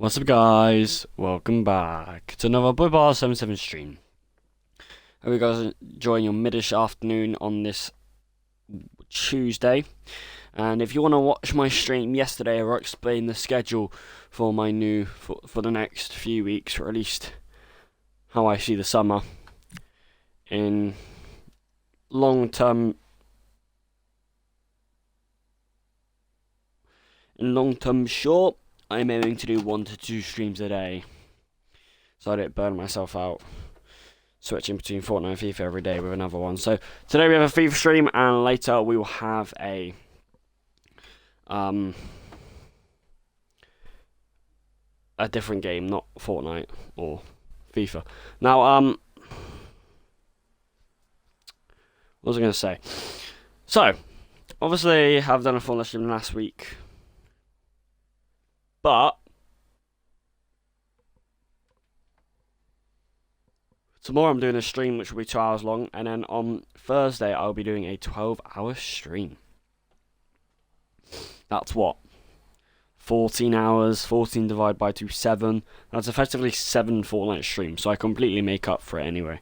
What's up, guys? Welcome back to another Boy Bar 77 stream. Hope you guys are enjoying your mid-ish afternoon on this Tuesday. And if you want to watch my stream yesterday, I explained the schedule for my for the next few weeks, or at least how I see the summer in long-term short. I'm aiming to do 1 to 2 streams a day, so I don't burn myself out switching between Fortnite and FIFA every day with another one. So today we have a FIFA stream, and later we will have a different game, not Fortnite or FIFA. Now, what was I going to say? So, obviously, I've done a Fortnite stream last week. But tomorrow I'm doing a stream which will be 2 hours long, and then on Thursday I'll be doing a 12-hour stream. That's what? 14 hours, 14 divided by 2, 7. That's effectively 7 Fortnite streams, so I completely make up for it anyway.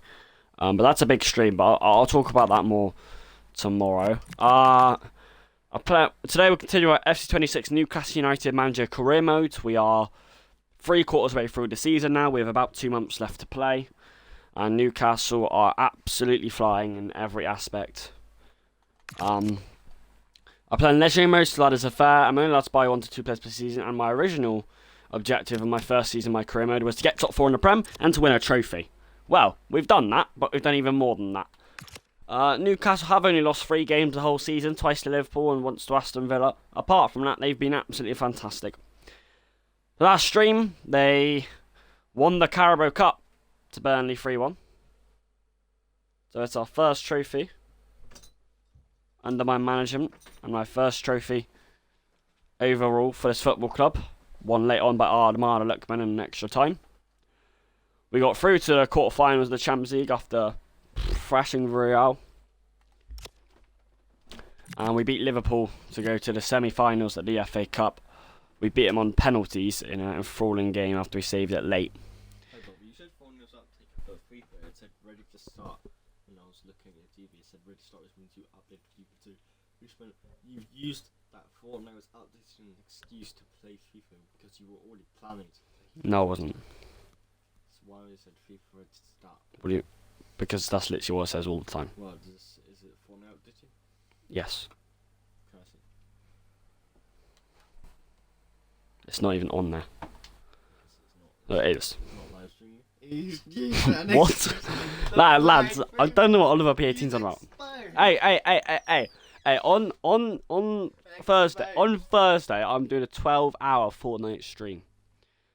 But that's a big stream, but I'll talk about that more tomorrow. Today we'll continue our FC26 Newcastle United manager career mode. We are 3/4 way through the season now. We have about 2 months left to play. And Newcastle are absolutely flying in every aspect. I play in legendary mode, so that is a fair. I'm only allowed to buy 1 to 2 players per season, and my original objective in my first season, my career mode, was to get top 4 in the Prem and to win a trophy. Well, we've done that, but we've done even more than that. Newcastle have only lost 3 games the whole season, twice to Liverpool and once to Aston Villa. Apart from that, they've been absolutely fantastic. The last stream, they won the Carabao Cup to Burnley 3-1. So it's our first trophy under my management, and my first trophy overall for this football club. Won late on by Armada Luckman in extra time. We got through to the quarterfinals of the Champions League after thrashing Real, and we beat Liverpool to go to the semi-finals at the FA Cup. We beat them on penalties in an enthralling game after we saved it late. Hey Bob, you said phone was up to FIFA. It said ready to start. When I was looking at TV, it said ready to start, which means you updated FIFA 2. Which meant you used that Fortnite was updated as an excuse to play FIFA because you were already planning to play FIFA. No, I wasn't. So why was it FIFA ready to start? Because that's literally what it says all the time. Well, is it Fortnite updated? Yes. Can I see? It's not even on there. It's No, it is. not live streaming. What? Lads, I don't know what Oliver P18's on about. Hey. On Thursday, I'm doing a 12-hour Fortnite stream.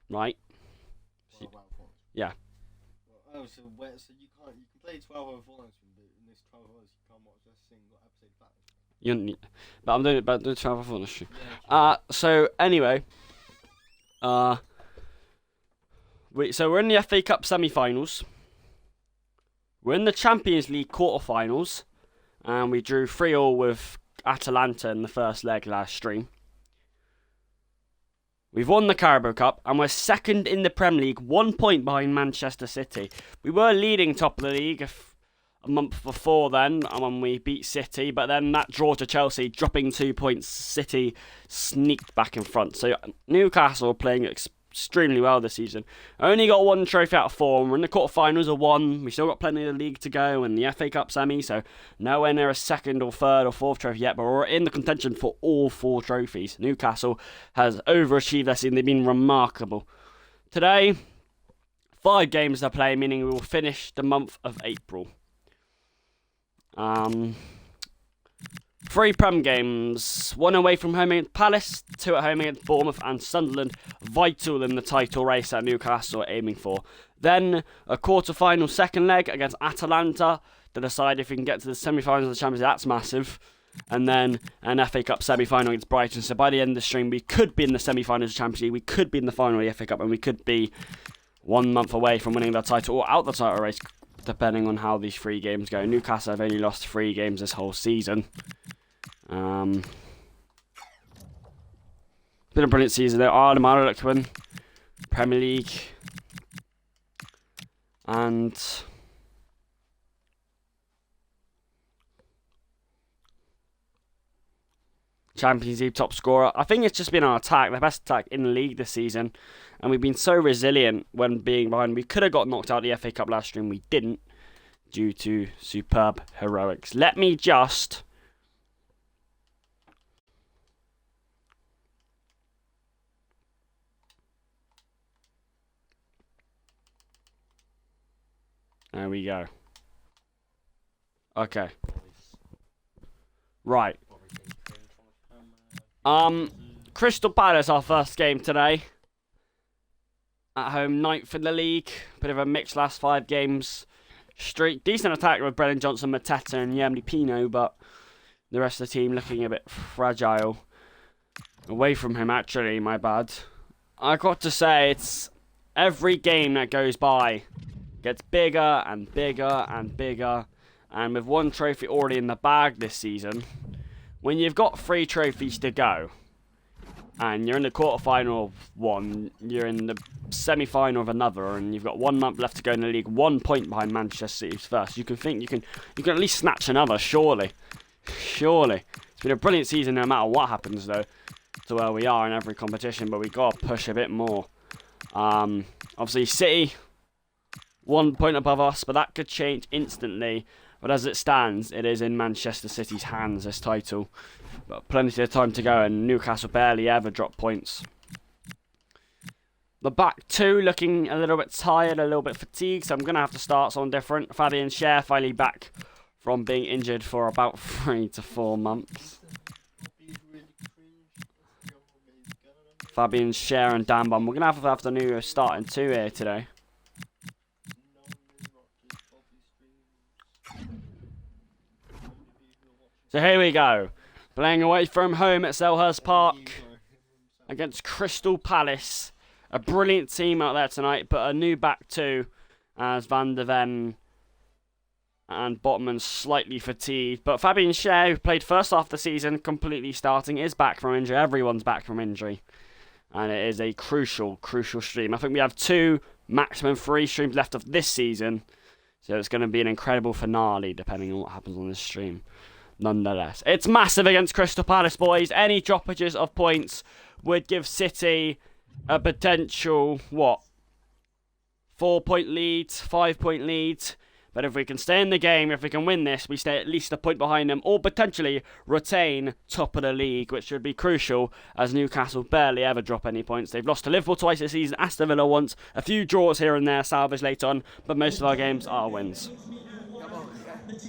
Right? Yeah. Oh, so you can play 12-hour Fortnite stream, but in this 12 hours you can't watch a single episode back. But I'm doing 12-hour Fortnite stream. Yeah. So anyway, we're in the FA Cup semi-finals. We're in the Champions League quarter-finals, and we drew 3-3 with Atalanta in the first leg last stream. We've won the Carabao Cup, and we're second in the Premier League, 1 point behind Manchester City. We were leading top of the league a month before then, when we beat City, but then that draw to Chelsea, dropping 2 points, City sneaked back in front. So Newcastle are playing extremely well this season. Only got 1 trophy out of 4, and we're in the quarterfinals of 1. We still got plenty of the league to go and the FA Cup semi, so nowhere near a second or third or fourth trophy yet, but we're in the contention for all 4 trophies. Newcastle has overachieved their season. They've been remarkable. Today, 5 games to play, meaning we will finish the month of April. 3 Prem games, 1 away from home against Palace, 2 at home against Bournemouth and Sunderland, vital in the title race that Newcastle are aiming for. Then a quarter-final second leg against Atalanta to decide if we can get to the semi-finals of the Champions League. That's massive. And then an FA Cup semi-final against Brighton. So by the end of the stream, we could be in the semi-finals of the Champions League, we could be in the final of the FA Cup, and we could be 1 month away from winning the title or out the title race, depending on how these 3 games go. Newcastle have only lost 3 games this whole season. It's been a brilliant season though. Armada Luckman Premier League. And Champions League top scorer. I think it's just been our attack, the best attack in the league this season. And we've been so resilient when being behind. We could have got knocked out of the FA Cup last year and we didn't, due to superb heroics. Let me just... There we go. Okay. Right. Crystal Palace, our first game today. At home, 9th in the league. Bit of a mixed last 5 games. Streak. Decent attack with Brennan Johnson, Mateta and Yemli Pino, but the rest of the team looking a bit fragile. Away from him, actually, my bad. I got to say, it's every game that goes by gets bigger and bigger and bigger. And with 1 trophy already in the bag this season, when you've got 3 trophies to go, and you're in the quarterfinal of one, you're in the semi-final of another, and you've got 1 month left to go in the league, 1 point behind Manchester City's first, you can think you can at least snatch another, surely. Surely. It's been a brilliant season no matter what happens, though, to where we are in every competition, but we've got to push a bit more. Obviously, City, 1 point above us, but that could change instantly. But as it stands, it is in Manchester City's hands, this title. But plenty of time to go, and Newcastle barely ever drop points. The back 2 looking a little bit tired, a little bit fatigued, so I'm going to have to start someone different. Fabian Schär finally back from being injured for about 3 to 4 months. Fabian Schär and Dan Bum. We're going to have the new starting 2 here today. So here we go. Playing away from home at Selhurst Park against Crystal Palace. A brilliant team out there tonight, but a new back 2 as Van der Ven and Botman slightly fatigued. But Fabian Schär, who played first half of the season, completely starting, is back from injury. Everyone's back from injury. And it is a crucial stream. I think we have 2, maximum 3 streams left of this season. So it's going to be an incredible finale, depending on what happens on this stream. Nonetheless, it's massive against Crystal Palace, boys. Any droppages of points would give City a potential, 4-point lead, 5-point lead. But if we can stay in the game, if we can win this, we stay at least a point behind them, or potentially retain top of the league, which would be crucial, as Newcastle barely ever drop any points. They've lost to Liverpool twice this season, Aston Villa once, a few draws here and there, salvaged late on, but most of our games are wins.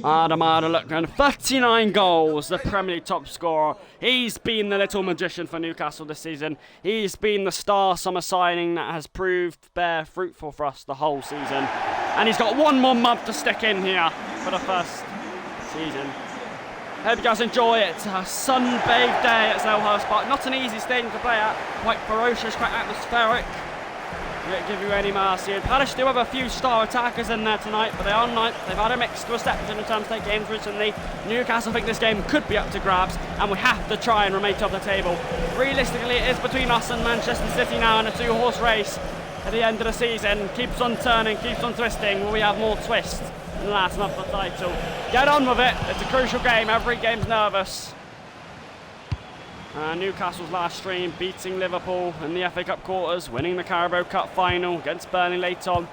Adamada Lukman, 39 goals, the Premier League top scorer. He's been the little magician for Newcastle this season. He's been the star summer signing that has proved bear fruitful for us the whole season. And he's got 1 more month to stick in here for the first season. Hope you guys enjoy it. A sun-bathed day at Selhurst Park. Not an easy stadium to play at. Quite ferocious, quite atmospheric. Won't give you any mercy. Palace do have a few star attackers in there tonight, but they are ninth. They've had a mixed reception in terms of their games recently. Newcastle think this game could be up to grabs, and we have to try and remain top of the table. Realistically, it is between us and Manchester City now in a 2-horse race at the end of the season. Keeps on turning, keeps on twisting. Will we have more twists in the last month of the title? Get on with it. It's a crucial game. Every game's nervous. Newcastle's last stream, beating Liverpool in the FA Cup quarters, winning the Carabao Cup final against Burnley late on.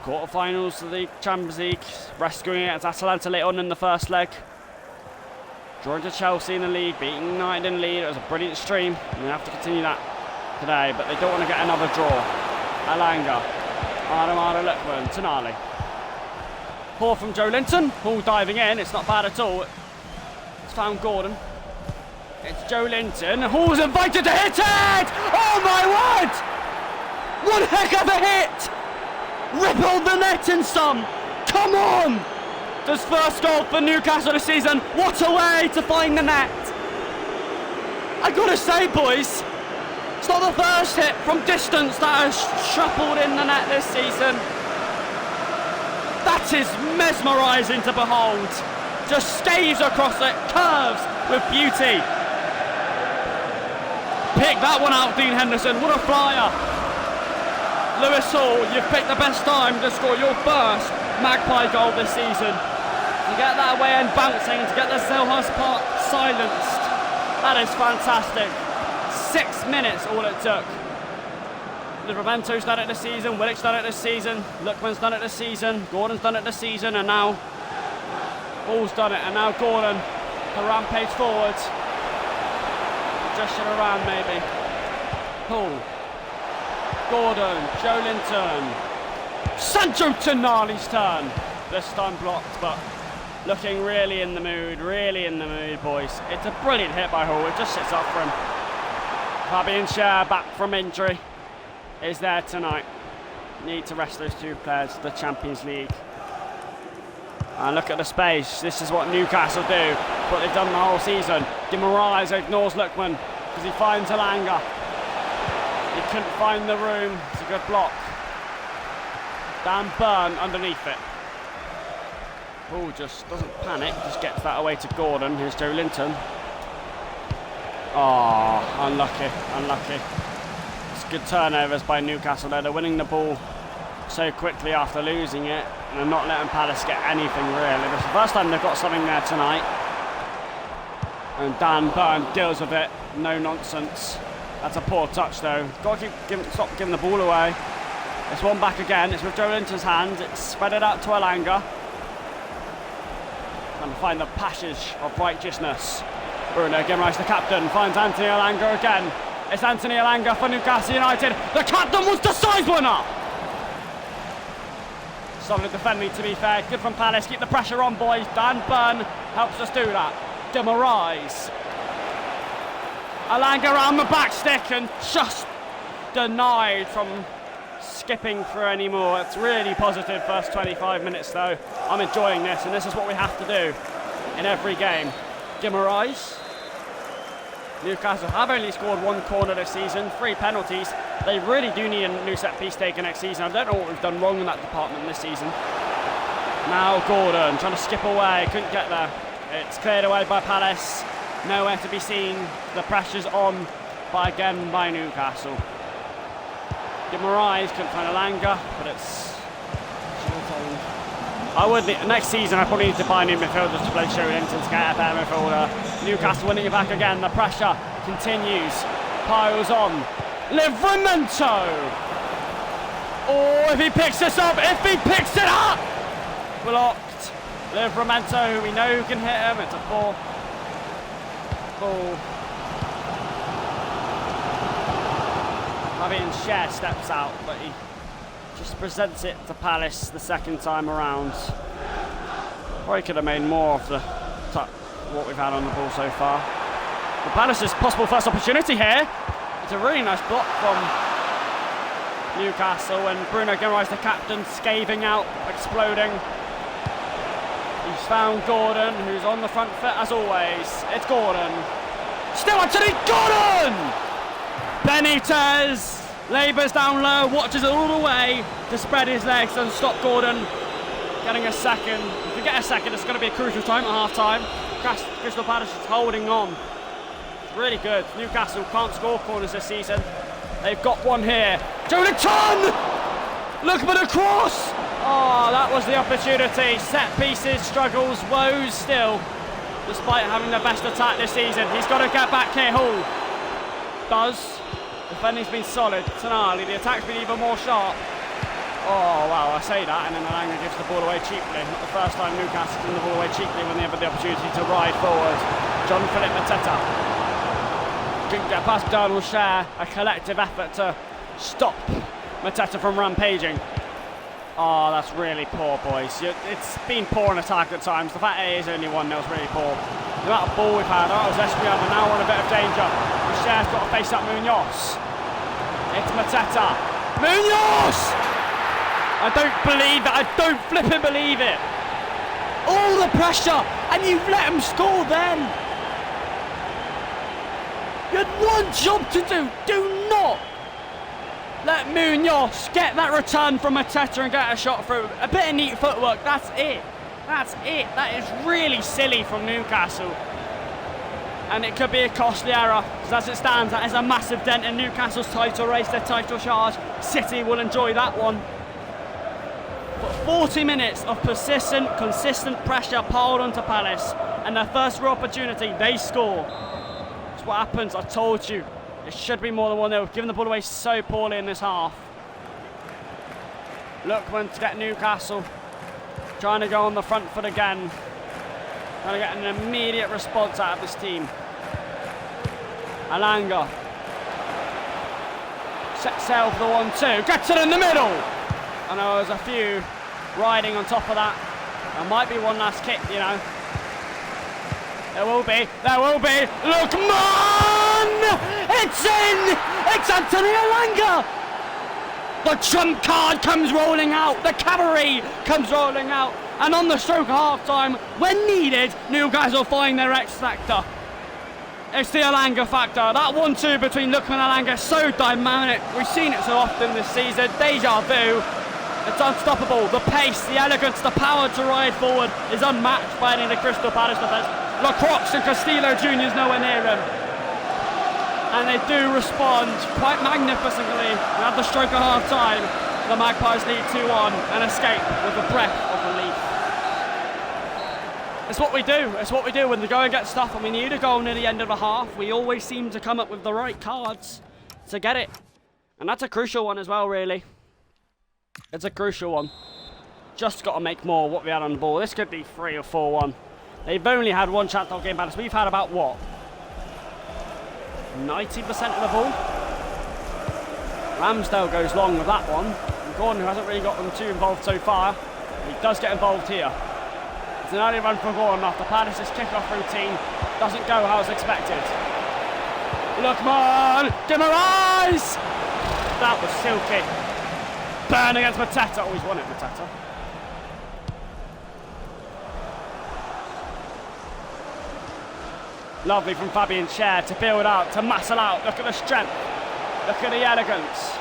Quarterfinals of the Champions League, rescuing it against Atalanta late on in the first leg. Drawing to Chelsea in the league, beating United in the lead. It was a brilliant stream, and they have to continue that today, but they don't want to get another draw. Alanga, Adamada Lukman, Tonali. Poor from Joe Linton, all diving in, it's not bad at all. It's found Gordon. It's Joe Linton, who's invited to hit it! Oh my word! One heck of a hit! Rippled the net in some! Come on! His first goal for Newcastle this season. What a way to find the net! I gotta say, boys, it's not the first hit from distance that has shuffled in the net this season. That is mesmerising to behold. Just staves across it, curves with beauty. Pick that one out, Dean Henderson. What a flyer. Lewis Hall, you've picked the best time to score your first Magpie goal this season. To get that away and bouncing, to get the Selhurst Park silenced. That is fantastic. 6 minutes all it took. Livermento's done it this season, Willick's done it this season, Lookman's done it this season, Gordon's done it this season, and now Hall's done it, and now Gordon, the rampage forward. Just should have ran maybe. Hall. Gordon, Joe Linton, Sancho Tonali's turn. This time blocked, but looking really in the mood, boys. It's a brilliant hit by Hall, it just sits up for him. Fabian Schär, back from injury, is there tonight. Need to rest those two players for the Champions League. And look at the space, this is what Newcastle do, what they've done the whole season. De Moraes ignores Lookman because he finds Elanga. He couldn't find the room. It's a good block. Dan Burn underneath it. Oh, just doesn't panic. Just gets that away to Gordon. Here's Joe Linton. Oh, unlucky. It's good turnovers by Newcastle there. They're winning the ball so quickly after losing it. And they're not letting Palace get anything really. It's the first time they've got something there tonight. And Dan Burn deals with it. No nonsense. That's a poor touch though. Got to stop giving the ball away. It's one back again. It's with Joe Linton's hand. It's spread it out to Elanga. And find the passage of righteousness. Bruno Guimaraes, the captain, finds Anthony Elanga again. It's Anthony Elanga for Newcastle United. The captain was the size winner. Solid defending to be fair. Good from Palace. Keep the pressure on, boys. Dan Burn helps us do that. De Moraes. Elanga around the back stick and just denied from skipping through anymore. It's really positive first 25 minutes though. I'm enjoying this, and this is what we have to do in every game. De Moraes. Newcastle have only scored one corner this season, 3 penalties. They really do need a new set piece taker next season. I don't know what we've done wrong in that department this season. Now Gordon trying to skip away, couldn't get there. It's cleared away by Palace. Nowhere to be seen. The pressure's on by Newcastle. De Moraes couldn't find Elanga, but it's. I would next season. I probably need to buy new midfielders to play Joe Linton to get a better midfielder. Newcastle winning it back again. The pressure continues. Piles on. Livramento. Oh, if he picks this up! If he picks it up! Blocked. Livramento, who we know can hit him. It's a poor ball. Fabian Schär steps out, but he just presents it to Palace the second time around. Probably could have made more of what we've had on the ball so far. The Palace's possible first opportunity here. It's a really nice block from Newcastle, and Bruno Guimaraes, the captain, scathing out, exploding. He's found Gordon, who's on the front foot as always. It's Gordon. Still Anthony Gordon! Benitez labours down low, watches it all the way to spread his legs and stop Gordon getting a second. If we get a second, it's going to be a crucial time at half time. Crystal Palace is holding on. It's really good. Newcastle can't score corners this season. They've got one here. Joe Linton! Look for the cross! Oh, that was the opportunity. Set pieces, struggles, woes still. Despite having the best attack this season. He's got to get back here, Hall. Does. Defending's been solid. Tonali, the attack's been even more sharp. Oh, wow, I say that, and then Elanga gives the ball away cheaply. Not the first time Newcastle given the ball away cheaply when they have the opportunity to ride forward. John Philip Mateta. Couldn't get past Donald Schär. A collective effort to stop Mateta from rampaging. Oh, that's really poor, boys. It's been poor in attack at times. The fact it is only 1-0 is really poor. The amount of ball we've had, that was Esquivel, and now we're in a bit of danger. Schär's got to face up Munoz. It's Mateta. Munoz! I don't believe it. I don't flipping believe it. All the pressure, and you've let him score then. You had one job to do. Do not let Munoz get that return from Mateta and get a shot through. A bit of neat footwork, that's it. That's it. That is really silly from Newcastle. and it could be a costly error, because as it stands, that is a massive dent in Newcastle's title race, their title charge. City will enjoy that one. But 40 minutes of persistent, consistent pressure piled onto Palace, and their first real opportunity, they score. That's what happens, I told you. It should be more than 1-0. We've given the ball away so poorly in this half. Lookman to get Newcastle, trying to go on the front foot again. Trying to get an immediate response out of this team. Alanga sets sail for the 1-2, gets it in the middle! I know there's a few riding on top of that. There might be one last kick, you know. There will be. Lookman! It's in! It's Anthony Alanga! The trump card comes rolling out, the cavalry comes rolling out, and on the stroke of half-time, when needed, Newcastle find their X factor. It's the Alanga factor. That 1-2 between Lookman and Alanga is so dynamic. We've seen it so often this season. Deja vu. It's unstoppable. The pace, the elegance, the power to ride forward is unmatched by any of the Crystal Palace defence. Lacroix and Castillo Jr. is nowhere near him. And they do respond quite magnificently. And at the stroke of half-time, the Magpies lead 2-1 and escape with a breath of relief. It's what we do. It's what we do when the going gets tough and we need a goal near the end of a half. We always seem to come up with the right cards to get it. And that's a crucial one as well, really. It's a crucial one. Just got to make more of what we had on the ball. This could be 3 or 4-1. They've only had one chance to game balance. We've had about, what? 90% of the ball? Ramsdale goes long with that one. And Gordon, who hasn't really got them too involved so far, he does get involved here. It's an early run for Gordon after Palace's kick-off routine doesn't go how it's expected. Lookman! Give him a rise! That was silky. Burn against Mateta. Always won it, Mateta. Lovely from Fabian Schär to build out, to muscle out. Look at the strength. Look at the elegance.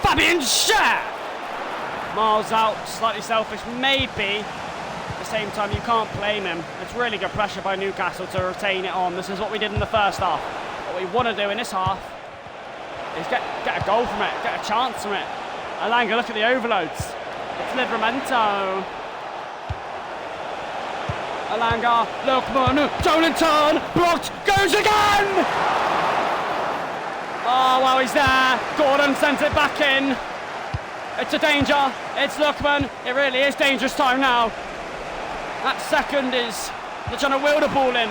Fabian Schär! Miles out, slightly selfish, maybe. At the same time, you can't blame him. It's really good pressure by Newcastle to retain it on. This is what we did in the first half. What we want to do in this half is get a goal from it, get a chance from it. Alanga, look at the overloads. It's Livramento. Alanga, Lookman, Jolinton, blocked, goes again! Oh, well, he's there. Gordon sends it back in. It's a danger. It's Lookman. It really is dangerous time now. That second is, they're trying to wheel the ball in.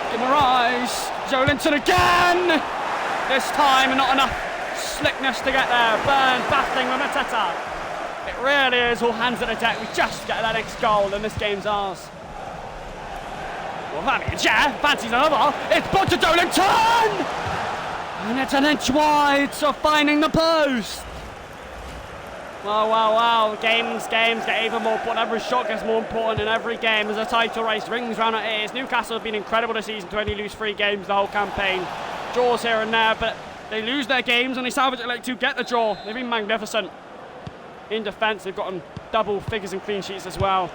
Guimaraes, Jolinton again! This time, not enough slickness to get there. Burn battling with Mateta. It really is all hands on the deck. We just get that next goal and this game's ours. Well, Fabian Schär fancies another. It's blocked to Jolinton! And it's an inch wide, so finding the post. Wow. Games get even more important. Every shot gets more important in every game as a title race rings round our ears. Newcastle have been incredible this season to only lose 3 games the whole campaign. Draws here and there, but they lose their games and they salvage it like to get the draw. They've been magnificent. In defence, they've gotten double figures and clean sheets as well.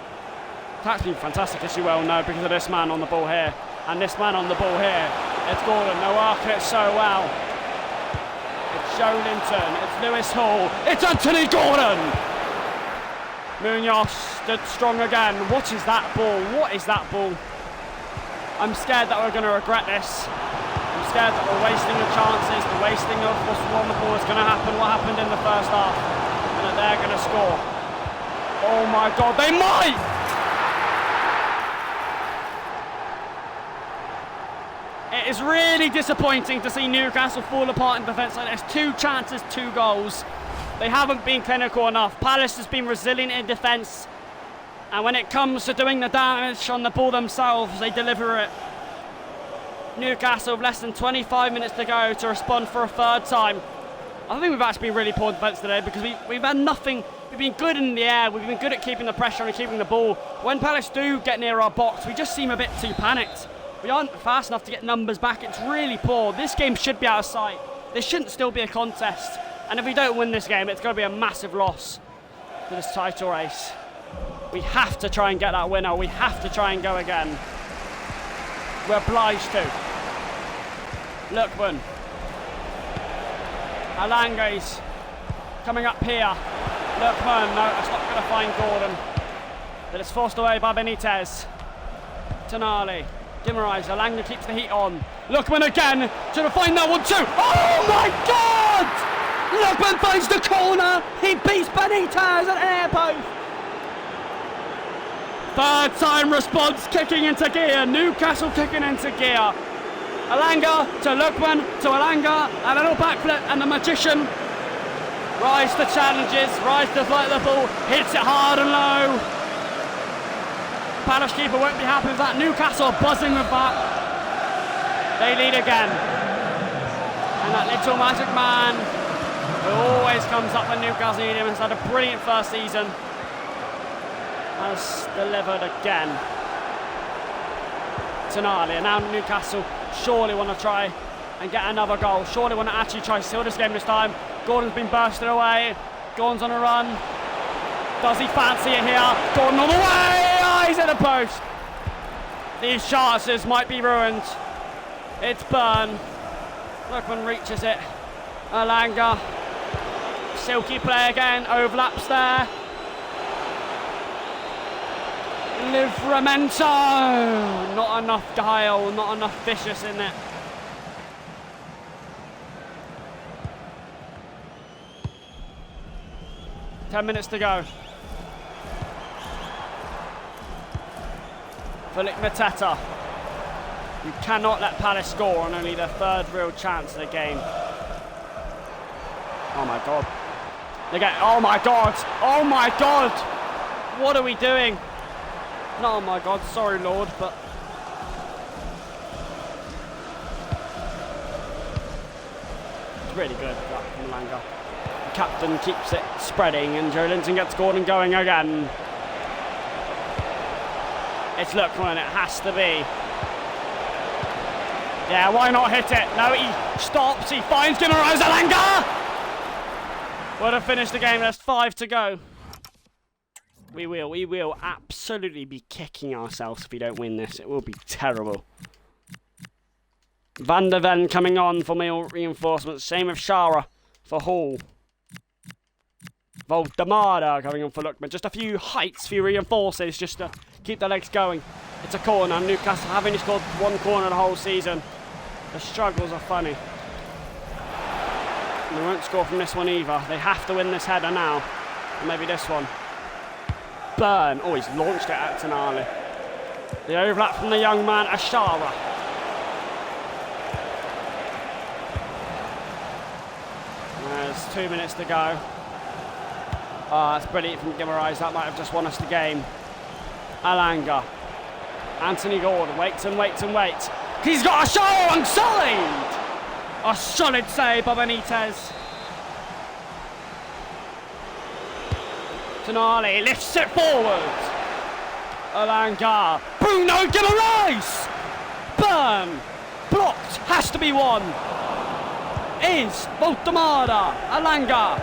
That's been fantastic, as you well know, because of this man on the ball here. And this man on the ball here. It's Gordon, no arc it so well. It's Jolinton, it's Lewis Hall, it's Anthony Gordon! Munoz stood strong again. What is that ball? What is that ball? I'm scared that we're going to regret this. I'm scared that we're wasting the chances, the wasting of what's on the ball is going to happen, what happened in the first half. And that they're going to score. Oh my God, they might! It is really disappointing to see Newcastle fall apart in defence like this. 2 chances, 2 goals. They haven't been clinical enough. Palace has been resilient in defence. And when it comes to doing the damage on the ball themselves, they deliver it. Newcastle have less than 25 minutes to go to respond for a 3rd time. I think we've actually been really poor in defence today because we've had nothing. We've been good in the air. We've been good at keeping the pressure and keeping the ball. When Palace do get near our box, we just seem a bit too panicked. We aren't fast enough to get numbers back. It's really poor. This game should be out of sight. This shouldn't still be a contest. And if we don't win this game, it's going to be a massive loss to this title race. We have to try and get that winner. We have to try and go again. We're obliged to. Lookman. Alanga's coming up here. Lookman, no, that's not going to find Gordon. But it's forced away by Benitez. Tonali. Guimaraes. Alanga keeps the heat on. Lookman again. Trying to find that one too. Oh my God! Lookman finds the corner. He beats Benitez at air post. Third time response kicking into gear. Newcastle kicking into gear. Alanga to Lookman to Alanga. A little backflip and the magician rise to challenges. Rise to fight the ball. Hits it hard and low. Palace keeper won't be happy with that. Newcastle buzzing with that. They lead again. And that little magic man who always comes up when Newcastle need him, has had a brilliant first season, has delivered again. Tonali, and now Newcastle surely want to try and get another goal. Surely want to actually try to seal this game this time. Gordon's been bursted away. Gordon's on a run. Does he fancy it here? Gordon all the way! Oh, he's at the post. These chances might be ruined. It's Burn. Lookman reaches it. Alanga. Silky play again. Overlaps there. Livramento. Not enough guile. Not enough vicious in it. Ten minutes to go. Philip Mateta. You cannot let Palace score on only their third real chance of the game. Oh my God. Oh my God. Oh my God. What are we doing? No, oh my God. Sorry, Lord, but it's really good from Alanga. The captain keeps it spreading, and Joe Linton gets Gordon going again. It's Lookman, it has to be. Yeah, why not hit it? No, he stops, he finds Guimaraes. Alanga! Would have finished the game, there's 5 to go. We will absolutely be kicking ourselves if we don't win this. It will be terrible. Van der Ven coming on for meal reinforcements. Same with Shara for Hall. Voldemada coming on for Lookman. Just a few heights, few reinforces just to keep the legs going. It's a corner. Newcastle having scored one corner the whole season. The struggles are funny. And they won't score from this one either. They have to win this header now. Or maybe this one. Burn. Oh, he's launched it at Tonali. The overlap from the young man, Ashara. There's 2 minutes to go. Oh, that's brilliant from Guimaraes. That might have just won us the game. Alanga. Anthony Gordon waits and waits and waits. He's got Ashara onside! A solid save by Benitez. Tonali lifts it forward. Alanga. Bruno Guimaraes! Burn! Blocked. Has to be one. Is Voldemada. Alanga.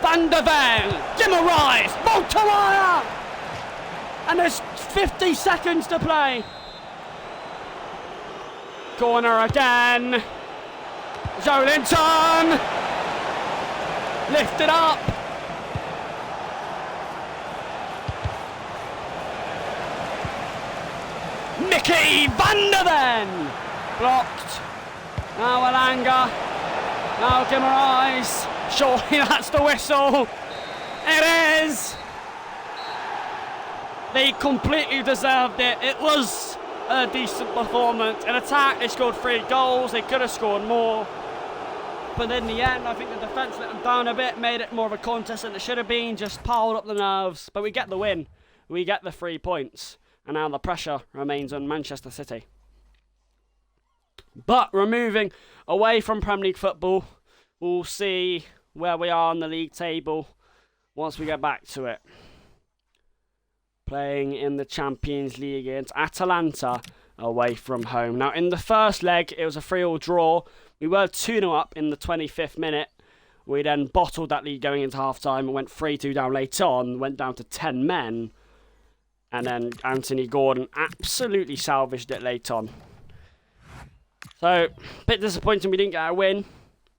Van der Ven. Guimaraes. Voldemada! And there's 50 seconds to play. Corner again. Joe Linton. Lift it up. Mickey Van der Ven. Blocked. Now Alanga. Now Guimaraes. Surely that's the whistle. It is. They completely deserved it. It was a decent performance. In attack, they scored 3 goals. They could have scored more. But in the end, I think the defence let them down a bit, made it more of a contest than it should have been, just piled up the nerves. But we get the win. We get the 3 points. And now the pressure remains on Manchester City. But we're moving away from Premier League football. We'll see where we are on the league table once we get back to it. Playing in the Champions League against Atalanta away from home. Now, in the first leg, it was a 3-3 draw. We were 2-0 up in the 25th minute. We then bottled that lead going into half-time and went 3-2 down late on. Went down to 10 men. And then Anthony Gordon absolutely salvaged it late on. So, a bit disappointing we didn't get a win.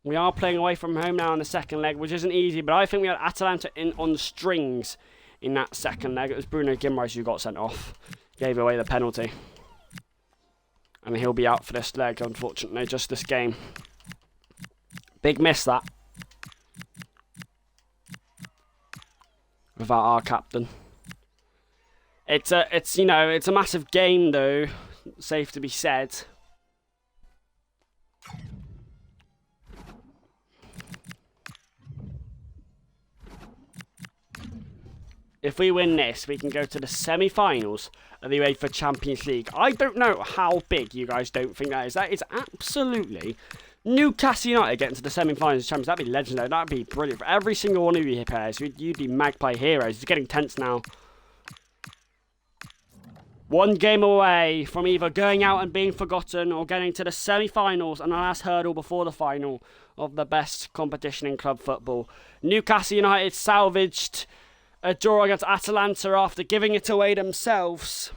We are playing away from home now in the second leg, which isn't easy, but I think we had Atalanta in on strings in that second leg. It was Bruno Guimaraes who got sent off, gave away the penalty. And he'll be out for this leg, unfortunately, just this game. Big miss, that. Without our captain. It's a massive game, though, safe to be said. If we win this, we can go to the semi-finals of the UEFA Champions League. I don't know how big you guys don't think that is. That is absolutely Newcastle United getting to the semi-finals of the Champions. That'd be legendary. That'd be brilliant for every single one of you here players. You'd be Magpie heroes. It's getting tense now. One game away from either going out and being forgotten or getting to the semi-finals and the last hurdle before the final of the best competition in club football. Newcastle United salvaged a draw against Atalanta after giving it away themselves.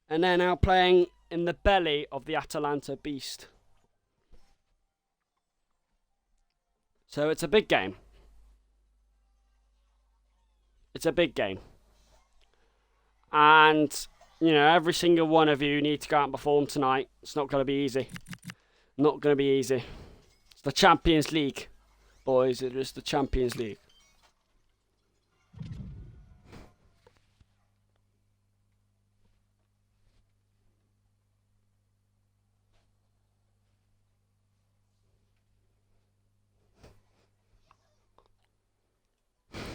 And they're now playing in the belly of the Atalanta beast. So it's a big game. It's a big game. And, every single one of you need to go out and perform tonight. It's not going to be easy. Not going to be easy. It's the Champions League, boys. It is the Champions League.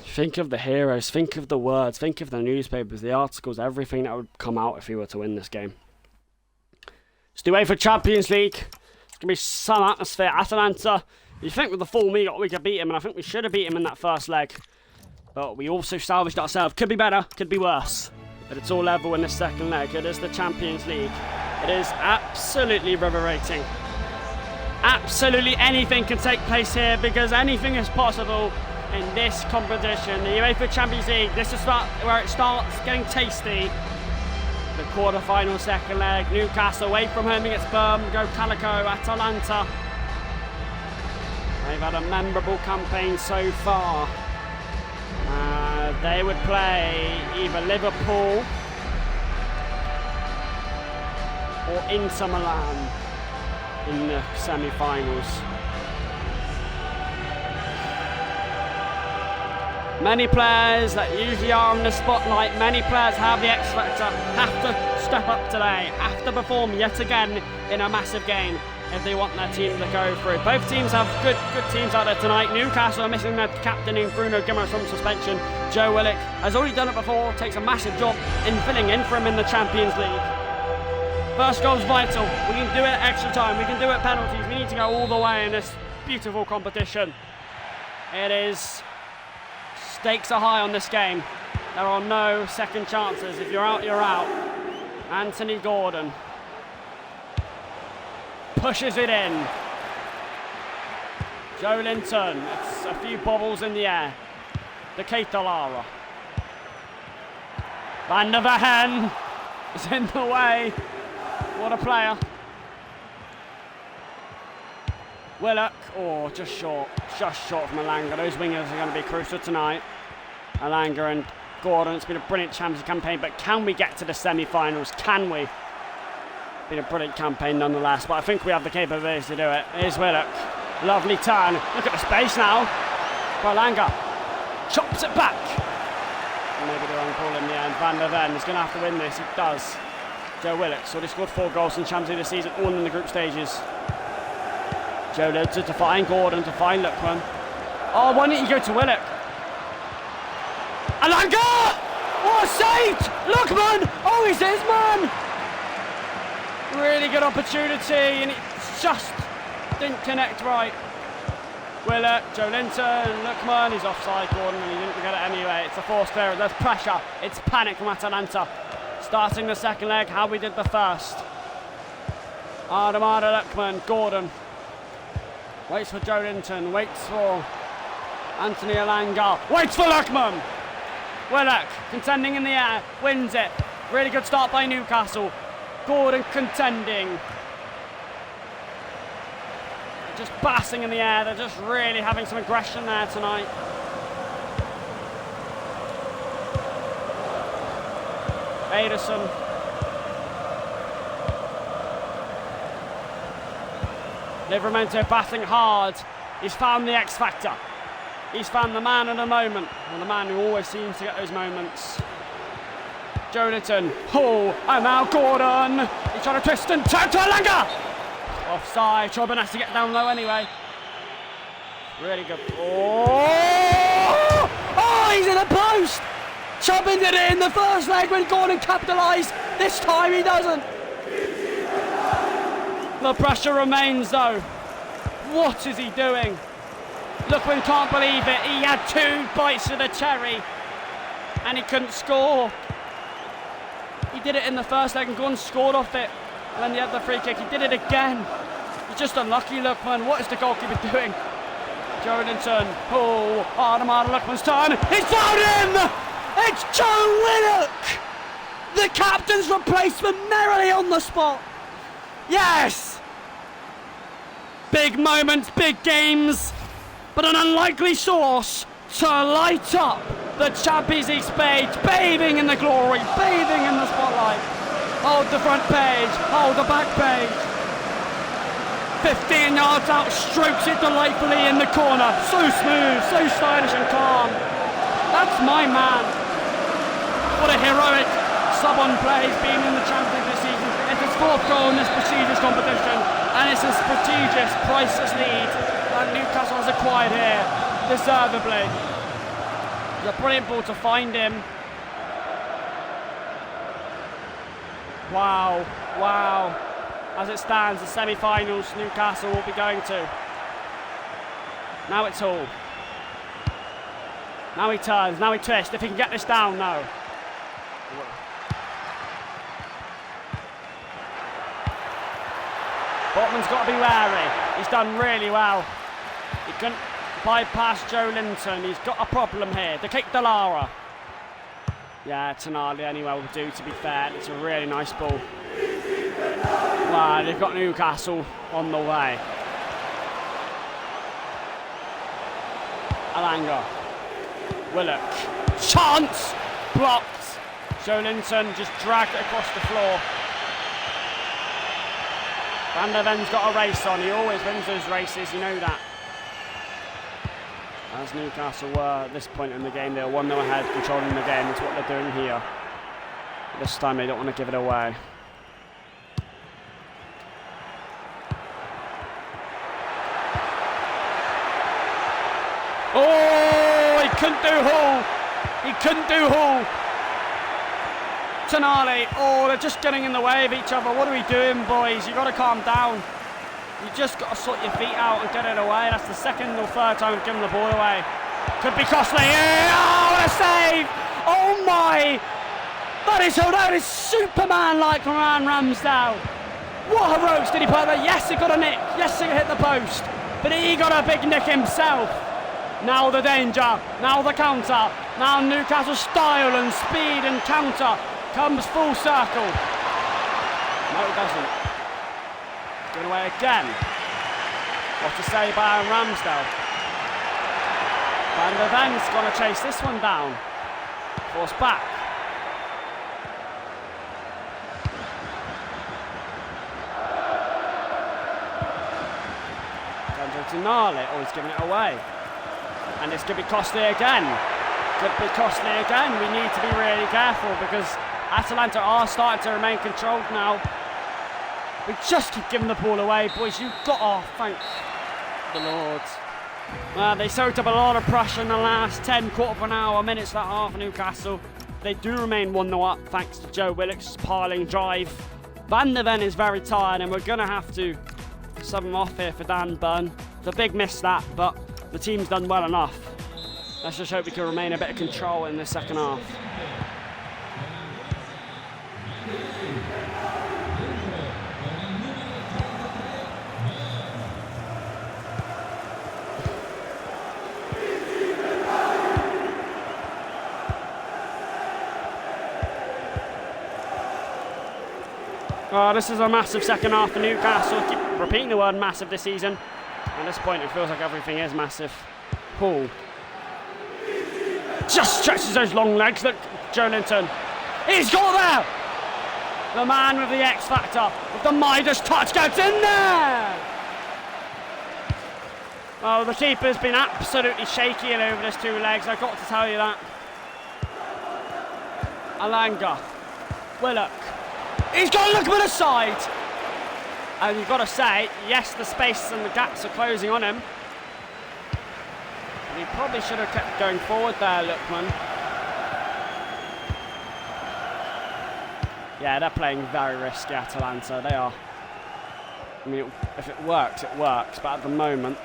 Think of the heroes, think of the words, think of the newspapers, the articles, everything that would come out if we were to win this game. It's the UEFA Champions League. It's going to be some atmosphere. Atalanta, you think with the form we could beat him, and I think we should have beat him in that first leg. But we also salvaged ourselves. Could be better, could be worse. But it's all level in the second leg. It is the Champions League. It is absolutely reverberating. Absolutely anything can take place here because anything is possible. In this competition, the UEFA Champions League, this is where it starts getting tasty. The quarter-final second leg, Newcastle away from home against Birmingham, go Calico, Atalanta. They've had a memorable campaign so far. They would play either Liverpool or Inter Milan in the semi-finals. Many players that usually are in the spotlight, many players have the X Factor, have to step up today, have to perform yet again in a massive game if they want their team to go through. Both teams have good teams out there tonight. Newcastle are missing their captain in Bruno Guimaraes from suspension. Joe Willock has already done it before, takes a massive job in filling in for him in the Champions League. First goal's vital. We can do it at extra time, we can do it at penalties. We need to go all the way in this beautiful competition. It is... Stakes are high on this game. There are no second chances. If you're out, you're out. Anthony Gordon pushes it in. Joe Linton. It's a few bobbles in the air. De Ketelara. Van der Ven is in the way. What a player. Willock, just short from Alanga. Those wingers are going to be crucial tonight. Alanga and Gordon, it's been a brilliant Champions League campaign, but can we get to the semi-finals? Can we? Been a brilliant campaign nonetheless, but I think we have the capabilities to do it. Here's Willock, lovely turn. Look at the space now. For Alanga, chops it back. Maybe the wrong call in the end. Van der Ven is going to have to win this, he does. Joe Willock, already scored 4 goals in Champions League this season, all in the group stages. Joe Linton to find Gordon, to find Lookman. Oh, why didn't you go to Willock? Alanga! Oh, saved! Lookman! Oh, he's his man! Really good opportunity, and it just didn't connect right. Willock, Joe Linton, Lookman, he's offside, Gordon, and he didn't get it anyway. It's a forced clearance, there's pressure. It's panic from Atalanta. Starting the second leg, how we did the first. Adamada Lookman, Gordon. Waits for Joe Linton, waits for Anthony Alanga, waits for Lookman! Willock, contending in the air, wins it. Really good start by Newcastle. Gordon contending. just bashing in the air. They're just really having some aggression there tonight. Ederson. Livramento batting hard. He's found the X factor. He's found the man of the moment, and the man who always seems to get those moments. Jolinton. Oh, and now Gordon. He's trying to twist and turn to Alanga. Offside. Chobin has to get down low anyway. Really good. Oh, he's in the post. Chobin did it in the first leg when Gordon capitalised. This time he doesn't. The pressure remains though. What is he doing? Lookman can't believe it. He had 2 bites of the cherry and he couldn't score. He did it in the first leg and Gordon scored off it. And then he had the free kick. He did it again. He's just unlucky, Lookman. What is the goalkeeper doing? Jolinton. Oh, Adamada Lookman's turn. He's found him! It's Joe Willock! The captain's replacement merrily on the spot. Yes! Big moments, big games, but an unlikely source to light up the Champions League stage, bathing in the glory, bathing in the spotlight. Hold the front page, hold the back page. 15 yards out, strokes it delightfully in the corner. So smooth, so stylish and calm. That's my man. What a heroic sub-on play he's been in the Champions League this season. It's his 4th goal in this prestigious competition, and it's a prestigious, priceless lead that Newcastle has acquired here, deservedly. It's a brilliant ball to find him. Wow, wow. As it stands, the semi-finals Newcastle will be going to. Now it's all. Now he turns, now he twists. If he can get this down, no. Botman's got to be wary. He's done really well. He couldn't bypass Jolinton. He's got a problem here. The kick Delara. Yeah, Tonali anyway will do, to be fair. It's a really nice ball. Wow, they've got Newcastle on the way. Alanga. Willock. Chance! Blocked. Jolinton just dragged it across the floor. Van der Ven's got a race on. He always wins those races, you know that. As Newcastle were at this point in the game, they were 1-0 ahead, controlling the game. That's what they're doing here. This time they don't want to give it away. Oh, he couldn't do Hull. He couldn't do Hull. Tonali, oh, they're just getting in the way of each other. What are we doing, boys? You've got to calm down. You just got to sort your feet out and get it away. That's the 2nd or 3rd time we've given the ball away. Could be costly. Oh, what a save! Oh my! That is Superman-like from Aaron Ramsdale. What a roast did he put there? Yes, he got a nick. Yes, he hit the post. But he got a big nick himself. Now the danger. Now the counter. Now Newcastle's style and speed and counter comes full circle. No, it doesn't. Going away again. What to say by Ramsdale? Van der Ven's going to chase this one down. Force back. Tonali, oh, he's giving it away. And this could be costly again. Could be costly again. We need to be really careful because Atalanta are starting to remain controlled now. We just keep giving the ball away, boys. You've got to thank the Lord. They soaked up a lot of pressure in the last 10, quarter of an hour, minutes, that half of Newcastle. They do remain 1-0 up thanks to Joe Willock's piling drive. Van der Ven is very tired and we're going to have to sub him off here for Dan Burn. It's a big miss that, but the team's done well enough. Let's just hope we can remain a bit of control in the second half. Oh, this is a massive second half for Newcastle. Keep repeating the word massive this season. At this point, it feels like everything is massive. Paul just stretches those long legs. Look, Joe Linton. He's got there! The man with the X factor, with the Midas touch, gets in there! Oh, the keeper's been absolutely shaky over his 2 legs, I've got to tell you that. Alanga. Willock. He's got to look at the side! And you've got to say, yes, the space and the gaps are closing on him. But he probably should have kept going forward there, Lookman. Yeah, they're playing very risky, Atalanta. They are. I mean, if it works, it works. But at the moment,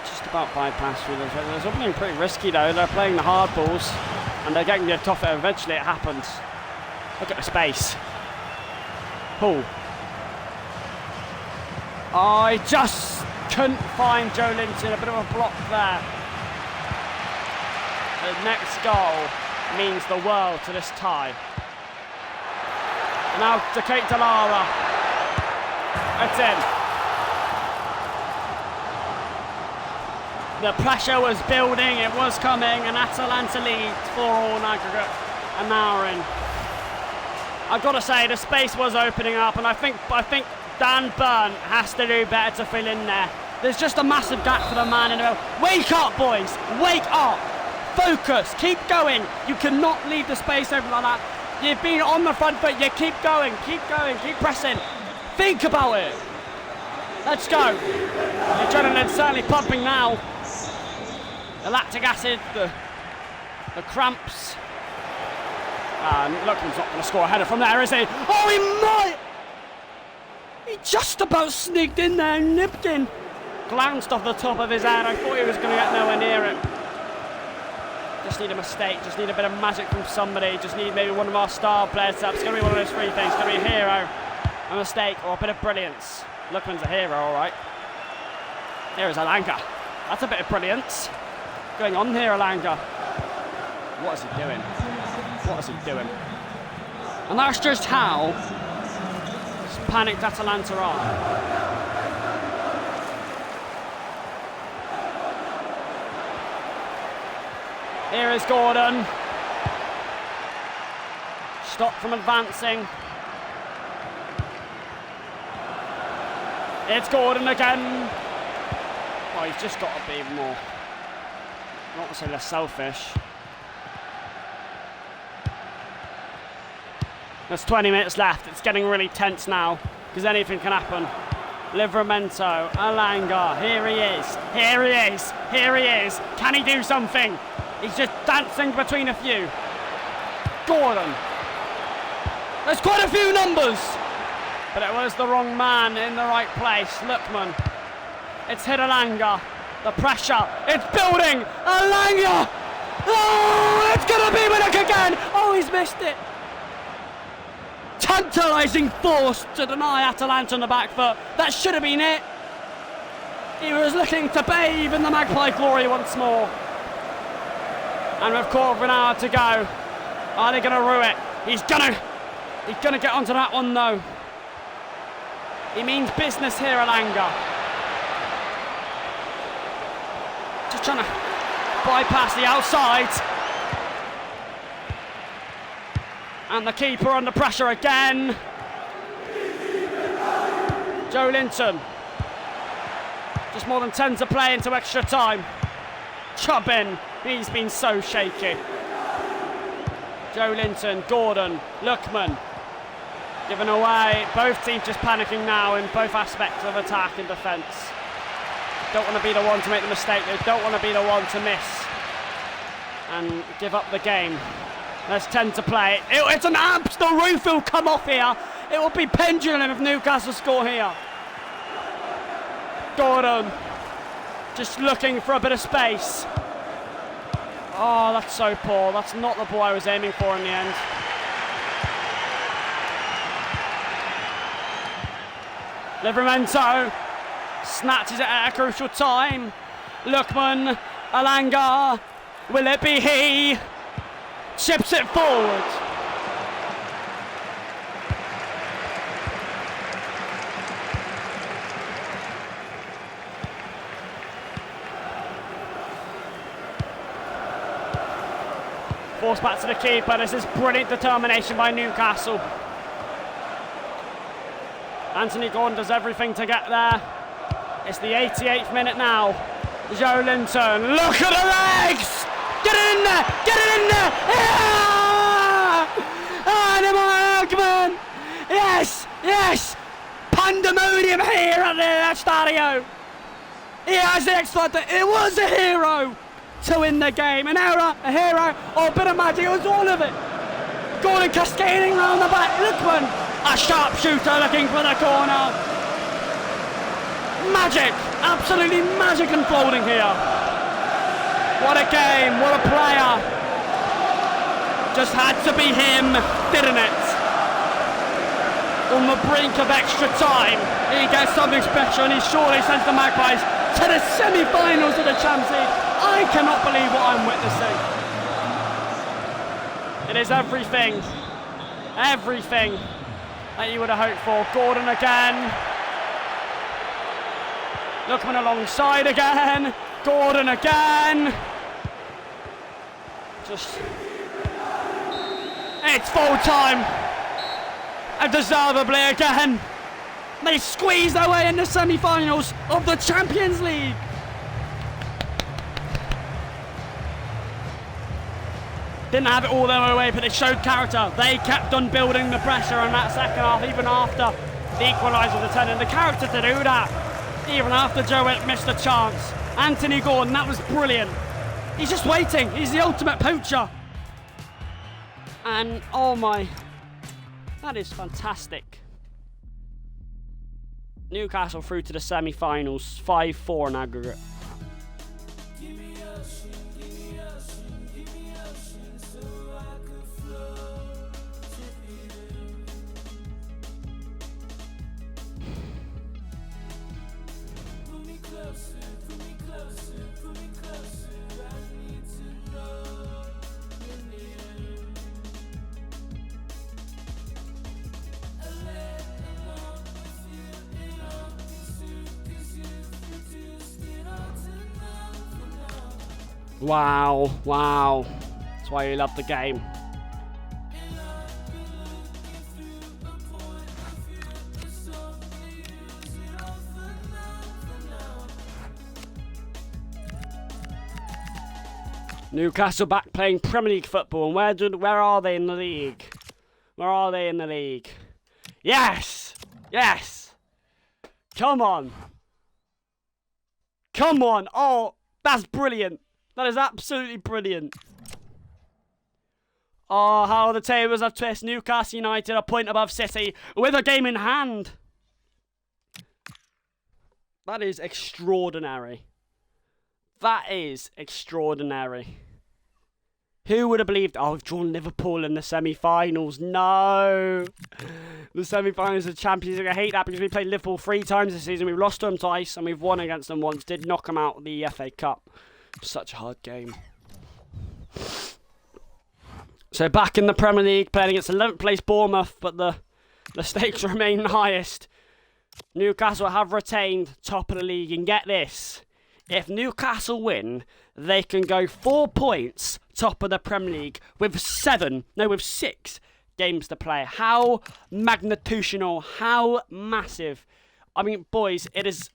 just about bypass through the... They're something pretty risky, though. They're playing the hard balls, and they're getting the tougher. Eventually, it happens. Look at the space. Paul. I just couldn't find Joe Linton. A bit of a block there. The next goal means the world to this tie. Now to Kate Delara. It's in. The pressure was building, it was coming, and Atalanta leads 4-all in aggregate, and now we're in. I've got to say, the space was opening up, and I think Dan Burn has to do better to fill in there. There's just a massive gap for the man in the middle. Wake up, boys! Wake up! Focus! Keep going! You cannot leave the space open like that. You've been on the front foot, you keep going, keep pressing. Think about it. Let's go. The adrenaline's certainly pumping now. The lactic acid, the cramps. Lookman's not going to score a header from there, is he? Oh, he might! He just about sneaked in there and nipped in. Glanced off the top of his head. I thought he was going to get nowhere near it. Just need a mistake, just need a bit of magic from somebody, just need maybe one of our star players up. It's going to be one of those 3 things. It's going to be a hero, a mistake, or a bit of brilliance. Lookman's a hero, all right. Here is Alanga. That's a bit of brilliance going on here, Alanga. What is he doing? What is he doing? And that's just how panicked Atalanta are. Here is Gordon. Stop from advancing. It's Gordon again. Oh, he's just got to be more, not to say less selfish. There's 20 minutes left. It's getting really tense now because anything can happen. Livramento, Alanga, here he is. Here he is. Here he is. Can he do something? He's just dancing between a few. Gordon. There's quite a few numbers. But it was the wrong man in the right place. Lookman. It's hit Alanga. The pressure. It's building. Alanga. Oh, it's going to be Willock again. Oh, he's missed it. Tantalising force to deny Atalanta on the back foot. That should have been it. He was looking to bathe in the Magpie glory once more. And with quarter of an hour to go, are they going to rue it? He's gonna get onto that one though. He means business here, Alanga. Just trying to bypass the outside. And the keeper under pressure again. Joe Linton. Just more than 10 to play into extra time. Chubbin. He's been so shaky. Joe Linton, Gordon, Lookman. Given away. Both teams just panicking now in both aspects of attack and defence. Don't want to be the one to make the mistake. They don't want to be the one to miss and give up the game. There's 10 to play. It's an amps. The roof will come off here. It will be pendulum if Newcastle score here. Gordon just looking for a bit of space. Oh, that's so poor. That's not the ball I was aiming for in the end. Livramento snatches it at a crucial time. Lookman, Alanga, will it be he? Chips it forward. Forced back to the keeper. This is brilliant determination by Newcastle. Anthony Gordon does everything to get there. It's the 88th minute now. Joe Linton, look at the legs! Get it in there! Get it in there! Yeah! Animal Yes! Yes! Pandemonium here at the Stadio. He has the X Factor. It was a hero to win the game. An error, a hero, or a bit of magic. It was all of it. Gordon cascading around the back. Lookman, a sharpshooter looking for the corner. Magic, absolutely magic unfolding here. What a game, what a player. Just had to be him, didn't it? On the brink of extra time, he gets something special and he surely sends the Magpies to the semi-finals of the Champions League. I cannot believe what I'm witnessing. It is everything that you would have hoped for. Gordon again. Lookman alongside again. Gordon again. It's full time. And deservedly again. They squeeze their way in the semi-finals of the Champions League. Didn't have it all their way, but they showed character. They kept on building the pressure in that second half, even after the equaliser was attended. The character to do that, even after Joe missed a chance. Anthony Gordon, that was brilliant. He's just waiting. He's the ultimate poacher. And oh my, that is fantastic. Newcastle through to the semi-finals, 5-4 in aggregate. Wow. That's why you love the game. Newcastle back playing Premier League football. And where are they in the league? Where are they in the league? Yes! Come on. Oh, that's brilliant. That is absolutely brilliant. Oh, how the tables have twisted. Newcastle United a point above City with a game in hand. That is extraordinary. Who would have believed? Oh, we've drawn Liverpool in the semi-finals. No. The semi-finals of the Champions League. I hate that because we played Liverpool 3 times this season. We've lost to them twice and we've won against them once. Did knock them out of the FA Cup. Such a hard game. So back in the Premier League, playing against 11th place Bournemouth, but the stakes remain highest. Newcastle have retained top of the league, and get this. If Newcastle win, they can go 4 points top of the Premier League with 6 games to play. How magnitudinal, how massive. I mean, boys, it is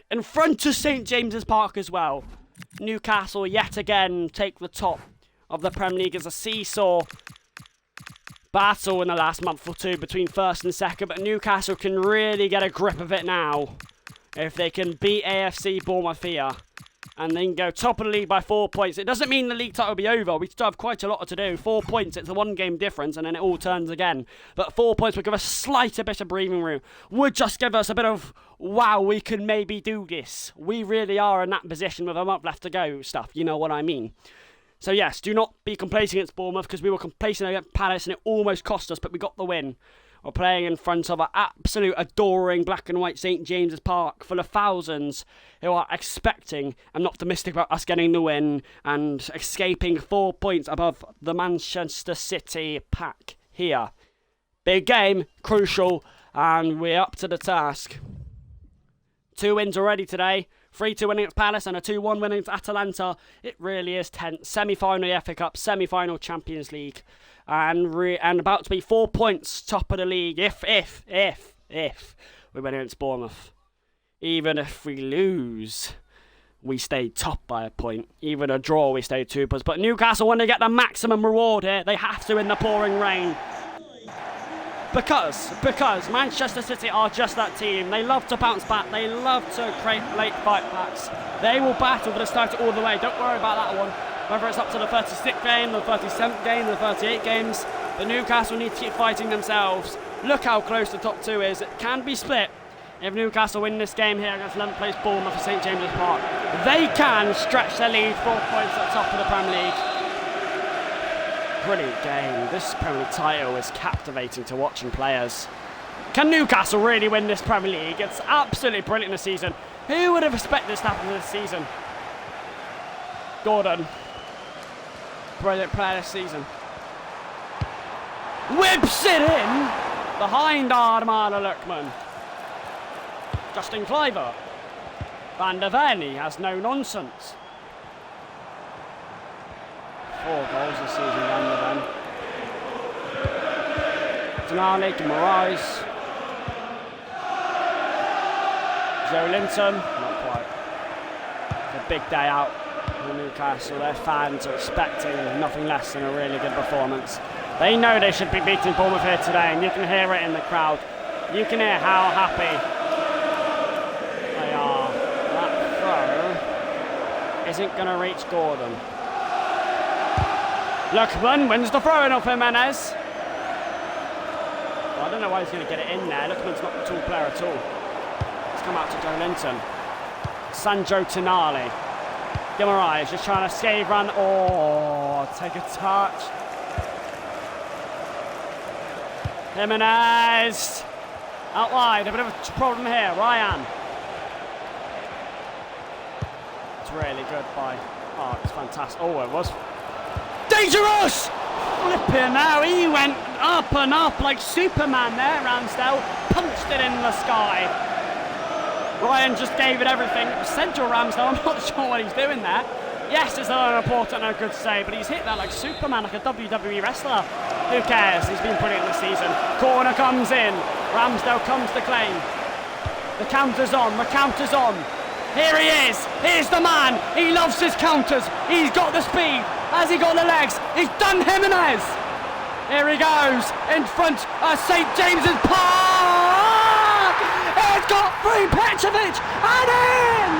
in front of St James's Park as well. Newcastle yet again take the top of the Premier League as a seesaw battle in the last month or two between first and second, but Newcastle can really get a grip of it now if they can beat AFC Bournemouth here and then go top of the league by 4 points. It doesn't mean the league title will be over. We still have quite a lot to do. 4 points, it's a 1 game difference, and then it all turns again. But 4 points would give us a slight bit of breathing room. Would just give us a bit of, wow, we can maybe do this. We really are in that position with a month left to go stuff. You know what I mean? So yes, do not be complacent against Bournemouth because we were complacent against Palace and it almost cost us, but we got the win. We're playing in front of an absolute adoring black and white St James's Park full of thousands who are expecting and optimistic about us getting the win and escaping 4 points above the Manchester City pack here. Big game, crucial, and we're up to the task. 2 wins already today, 3-2 winning at Palace and a 2-1 winning at Atalanta. It really is tense. Semi-final FA Cup, semi-final Champions League, and about to be 4 points top of the league if we win against Bournemouth. Even if we lose, we stay top by a point. Even a draw, we stay 2 points. But Newcastle want to get the maximum reward here. They have to in the pouring rain. Because Manchester City are just that team. They love to bounce back. They love to create late fight backs. They will battle for the start all the way. Don't worry about that one. Whether it's up to the 36th game, the 37th game, the 38 games, the Newcastle need to keep fighting themselves. Look how close the top 2 is. It can be split. If Newcastle win this game here against 11th place Bournemouth at St James's Park, they can stretch their lead 4 points at the top of the Premier League. Brilliant game. This Premier League title is captivating to watching players. Can Newcastle really win this Premier League? It's absolutely brilliant this season. Who would have expected this to happen this season? Gordon. Brilliant player this season. Whips it in behind Armada Lookman. Justin Kluivert. Van der Ven, he has no nonsense. 4 goals this season, Van der Ven. Denali, Moraes. Joe Linton, not quite. It's a big day out for Newcastle. Their fans are expecting nothing less than a really good performance. They know they should be beating Bournemouth here today, and you can hear it in the crowd. You can hear how happy isn't going to reach Gordon. Lookman wins the throw-in off Jimenez. Well, I don't know why he's going to get it in there. Lookman's not a tall player at all. Let's come out to Joe Linton. Sanjo Tonali. Guimaraes just trying to save run. Oh, take a touch. Jimenez. Out wide, a bit of a problem here. Ryan. Really good by. Oh, it's fantastic. Oh, it was dangerous! Flipping now, he went up and up like Superman there, Ramsdale. Punched it in the sky. Ryan just gave it everything. It was central Ramsdale, I'm not sure what he's doing there. Yes, it's an important and a good save, but he's hit that like Superman, like a WWE wrestler. Who cares? He's been brilliant this season. Corner comes in. Ramsdale comes to claim. The counter's on, the counter's on. Here he is, here's the man, he loves his counters, he's got the speed, has he got the legs, he's done Jimenez! Here he goes, in front of St James's Park! It's got through Petrovic, and in!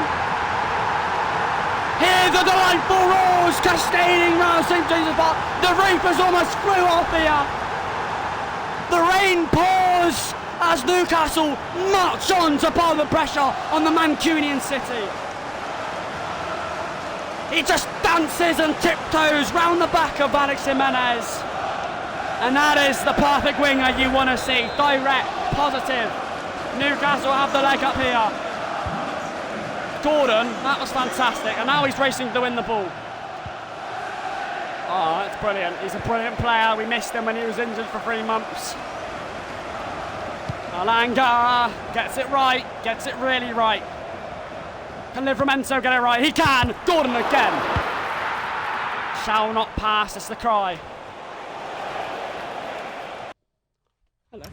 Hear the delightful roars cascading round St James's Park, the roof has almost flew off here! The rain pours! As Newcastle march on to pile the pressure on the Mancunian city. He just dances and tiptoes round the back of Alex Jimenez. And that is the perfect winger you want to see. Direct, positive. Newcastle have the leg up here. Gordon, that was fantastic. And now he's racing to win the ball. Oh, that's brilliant. He's a brilliant player. We missed him when he was injured for 3 months. Alanga gets it right, gets it really right. Can Livramento get it right? He can! Gordon again! Shall not pass, it's the cry. Hello.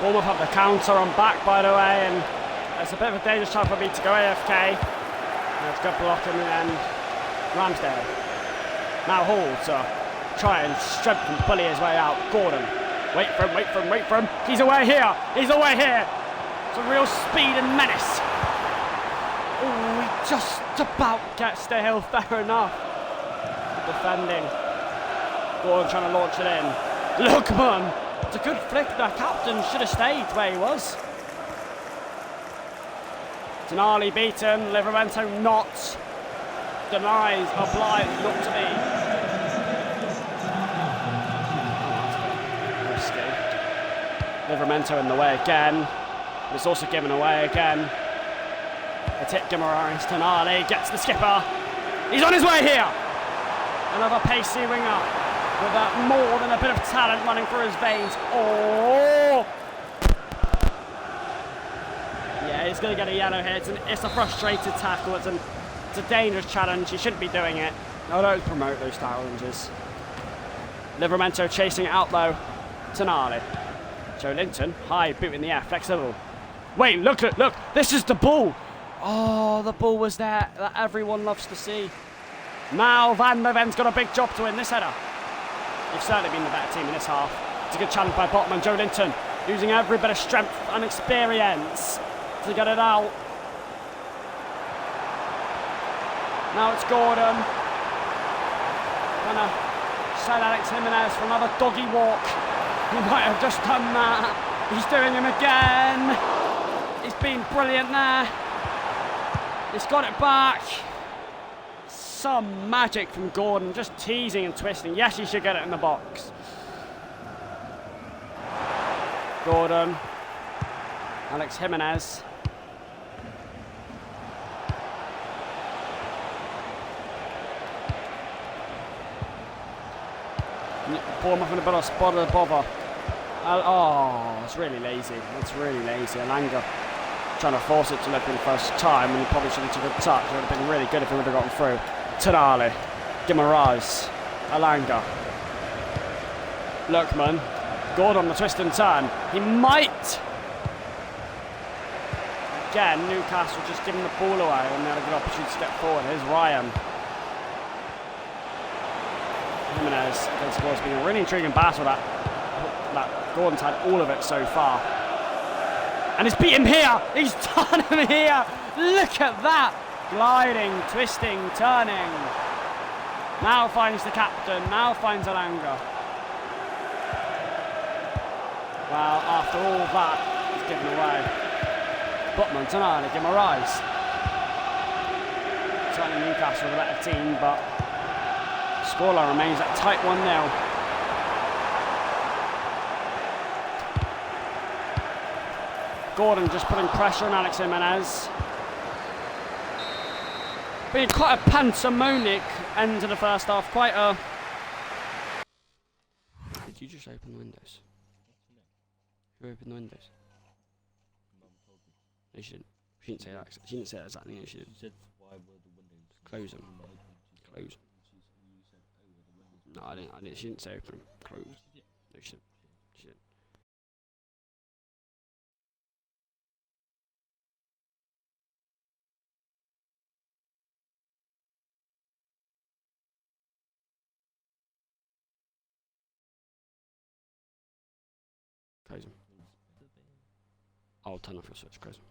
Bournemouth have the counter on back, by the way, and it's a bit of a dangerous time for me to go AFK. It's good block in the end. Ramsdale. Now Hall to try and strengthen, bully his way out. Gordon. Wait for him, wait for him, wait for him. He's away here. He's away here. It's a real speed and menace. Oh, he just about gets the hill. Fair enough. Good defending. Gordon trying to launch it in. Lookman. It's a good flick. The captain should have stayed where he was. Tonali beaten. Livramento not. Denies. Obliged not to be. Livramento in the way again. It's also given away again. It's hit Guimaraes. Tonali gets the skipper. He's on his way here. Another pacey winger with more than a bit of talent running through his veins. Oh! Yeah, he's going to get a yellow here. It's a frustrated tackle. It's a dangerous challenge. He shouldn't be doing it. No, don't promote those challenges. Livramento chasing it out though. Tonali. Joe Linton, high boot in the air, flexible. Wait, look, this is the ball. Oh, the ball was there that everyone loves to see. Now Van der Ven's got a big job to win this header. They've certainly been the better team in this half. It's a good challenge by Botman. Joe Linton using every bit of strength and experience to get it out. Now it's Gordon. Gonna send Alex Jimenez for another doggy walk. He might have just done that. He's doing him again. He's been brilliant there. He's got it back. Some magic from Gordon, just teasing and twisting. Yes, he should get it in the box. Gordon. Alex Jimenez. Bournemouth in a bit of spot of bother. Oh, it's really lazy. It's really lazy. Alanga trying to force it to look in the first time, and he probably should have took a touch. It would have been really good if he would have gotten through. Tonali, Guimaraes, Alanga, Lookman, Gordon on the twist and turn. He might. Again, Newcastle just giving the ball away, and they had a good opportunity to step forward. Here's Ryan. Jimenez against the ball. It's been a really intriguing battle that Gordon's had all of it so far. And he's beat him here. He's done him here. Look at that. Gliding, twisting, turning. Now finds the captain. Now finds Alanga. Well, after all that, he's given away. Botman, Tonali, Guimaraes. Certainly Newcastle are the better team, but scoreline remains at tight 1-0. Gordon just putting pressure on Alex Jimenez. Been quite a pandemonic end to the first half. Quite a... Did you just open the windows? Who opened the windows? No, she didn't. She didn't say that. She didn't say that exactly. No, she didn't. She said, why were the windows? Close them. Close. No, I didn't. She didn't say open them. Close. No, she didn't. She didn't. Close them. I'll turn off your switch. Close them.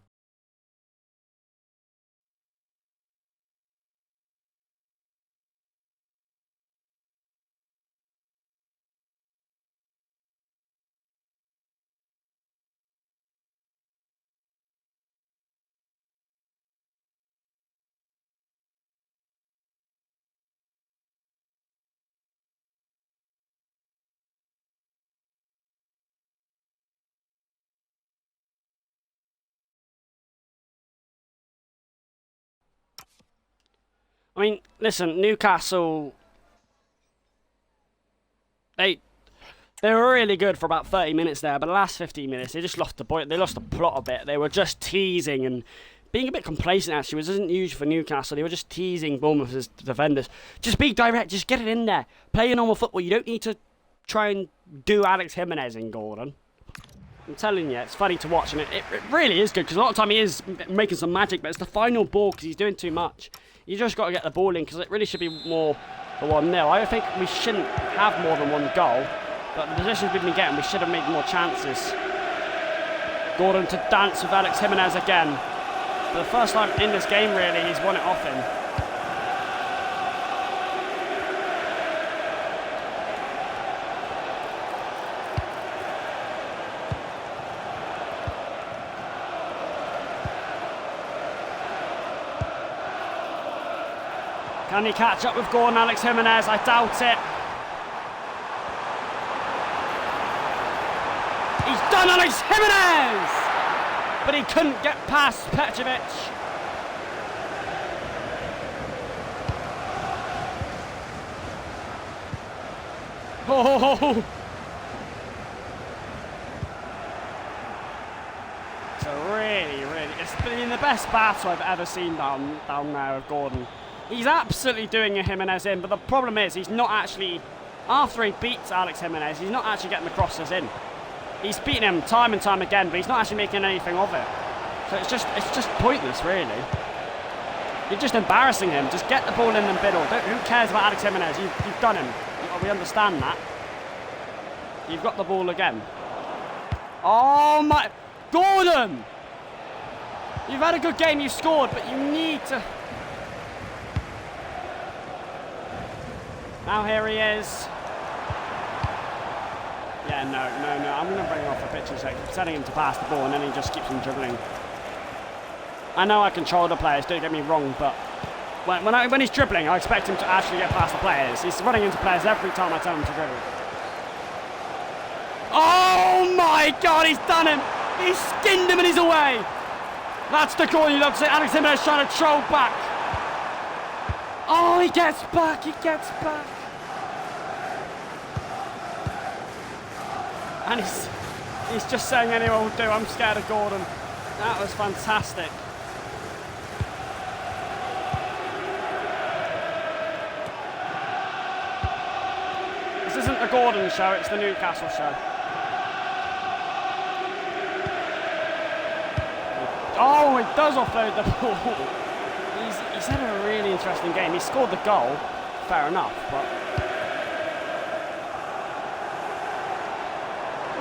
I mean, listen, Newcastle, they were really good for about 30 minutes there, but the last 15 minutes, they just lost the point. They lost the plot a bit. They were just teasing and being a bit complacent, actually, which isn't usual for Newcastle. They were just teasing Bournemouth's defenders. Just be direct. Just get it in there. Play your normal football. You don't need to try and do Alex Jimenez in Gordon. I'm telling you, it's funny to watch, and it really is good, because a lot of time he is making some magic, but it's the final ball, because he's doing too much. You just got to get the ball in, because it really should be more the 1-0. I think we shouldn't have more than one goal, but the positions we've been getting, we should have made more chances. Gordon to dance with Alex Jimenez again. For the first time in this game, really, he's won it off him. Can he catch up with Gordon, Alex Jimenez? I doubt it. He's done Alex Jimenez! But he couldn't get past Petrovic. Oh! It's been the best battle I've ever seen down there with Gordon. He's absolutely doing a Jimenez in, but the problem is he's not actually, after he beats Alex Jimenez, he's not actually getting the crosses in. He's beaten him time and time again, but he's not actually making anything of it. So it's just pointless, really. You're just embarrassing him. Just get the ball in the middle. Who cares about Alex Jimenez? You've done him. We understand that. You've got the ball again. Oh my... Gordon! You've had a good game, you've scored, but you need to... Now here he is. Yeah, no. I'm going to bring him off the pitch in a second. Setting him to pass the ball, and then he just keeps him dribbling. I know I control the players, don't get me wrong, but when he's dribbling, I expect him to actually get past the players. He's running into players every time I tell him to dribble. Oh my God, he's done him! He's skinned him and he's away! That's the goal you love to see. Alex Jimenez trying to troll back. Oh, he gets back. And he's just saying anyone will do. I'm scared of Gordon. That was fantastic. This isn't the Gordon show, it's the Newcastle show. Oh, he does offload the ball. He's had a really interesting game. He scored the goal, fair enough, but...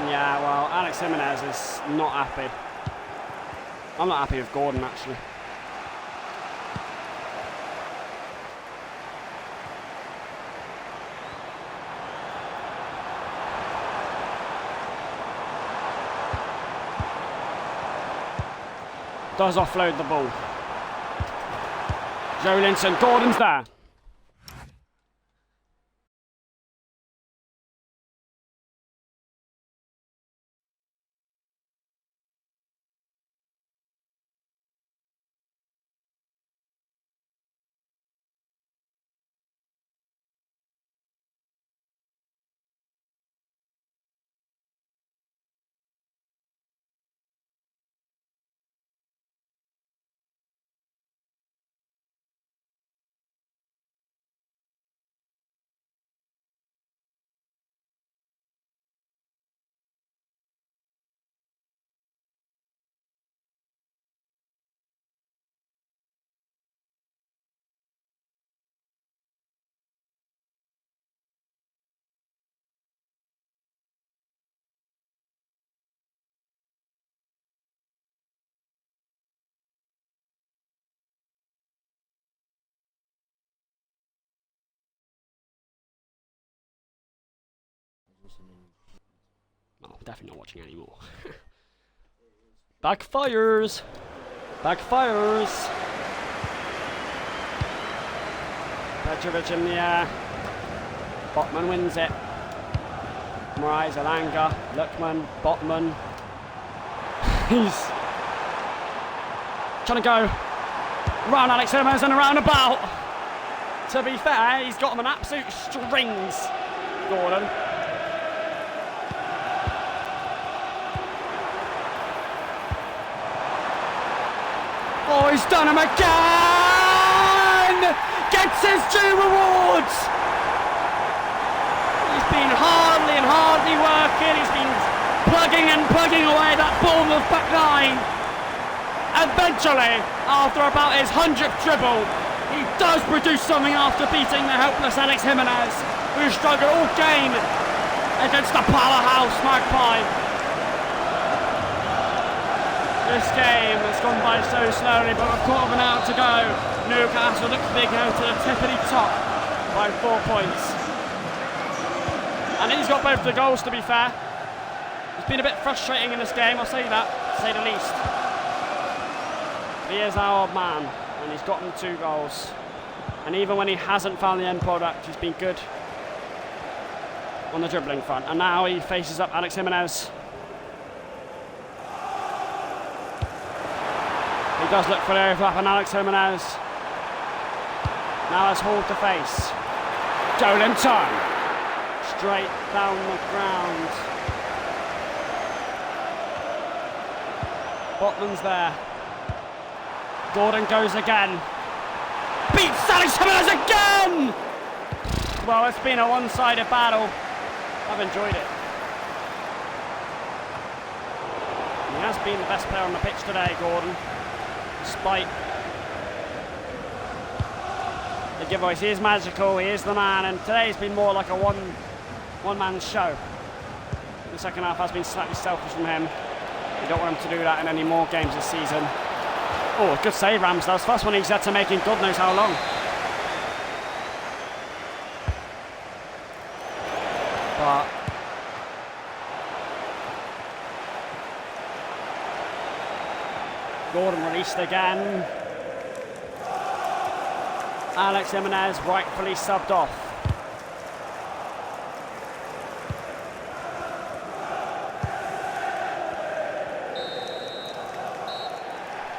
Yeah, well, Alex Jimenez is not happy. I'm not happy with Gordon, actually. Does offload the ball. Joelinton, Gordon's there. Oh, definitely not watching anymore. Backfires! Backfires! Petrovic in the air. Botman wins it. Morais, Elanga, Luckman, Botman. He's trying to go round Alex Jimenez and around about. To be fair, he's got him an absolute strings, Gordon. Oh, he's done him again! Gets his due rewards! He's been hardly working, he's been plugging away that Bournemouth back line. Eventually, after about his 100th dribble, he does produce something after beating the helpless Alex Jimenez, who struggled all game against the powerhouse Magpie. This game has gone by so slowly, but with quarter of an hour to go, Newcastle looks to be going to the tippity top by 4 points. And he's got both the goals, to be fair. It's been a bit frustrating in this game, I'll say that, to say the least. He is our man, and he's gotten 2 goals. And even when he hasn't found the end product, he's been good on the dribbling front. And now he faces up Alex Jimenez. He does look for the overlap on Alex Jimenez. Now it's Hall to face. Dolan turn. Straight down the ground. Botman's there. Gordon goes again. Beats Alex Jimenez again! Well, it's been a one-sided battle. I've enjoyed it. He has been the best player on the pitch today, Gordon. Despite the giveaways. He is magical, he is the man, and today's been more like a one-man show. The second half has been slightly selfish from him. We don't want him to do that in any more games this season. Oh, good save, Ramsdale's first one he's had to make in God knows how long. But Gordon released again. Alex Jimenez rightfully subbed off.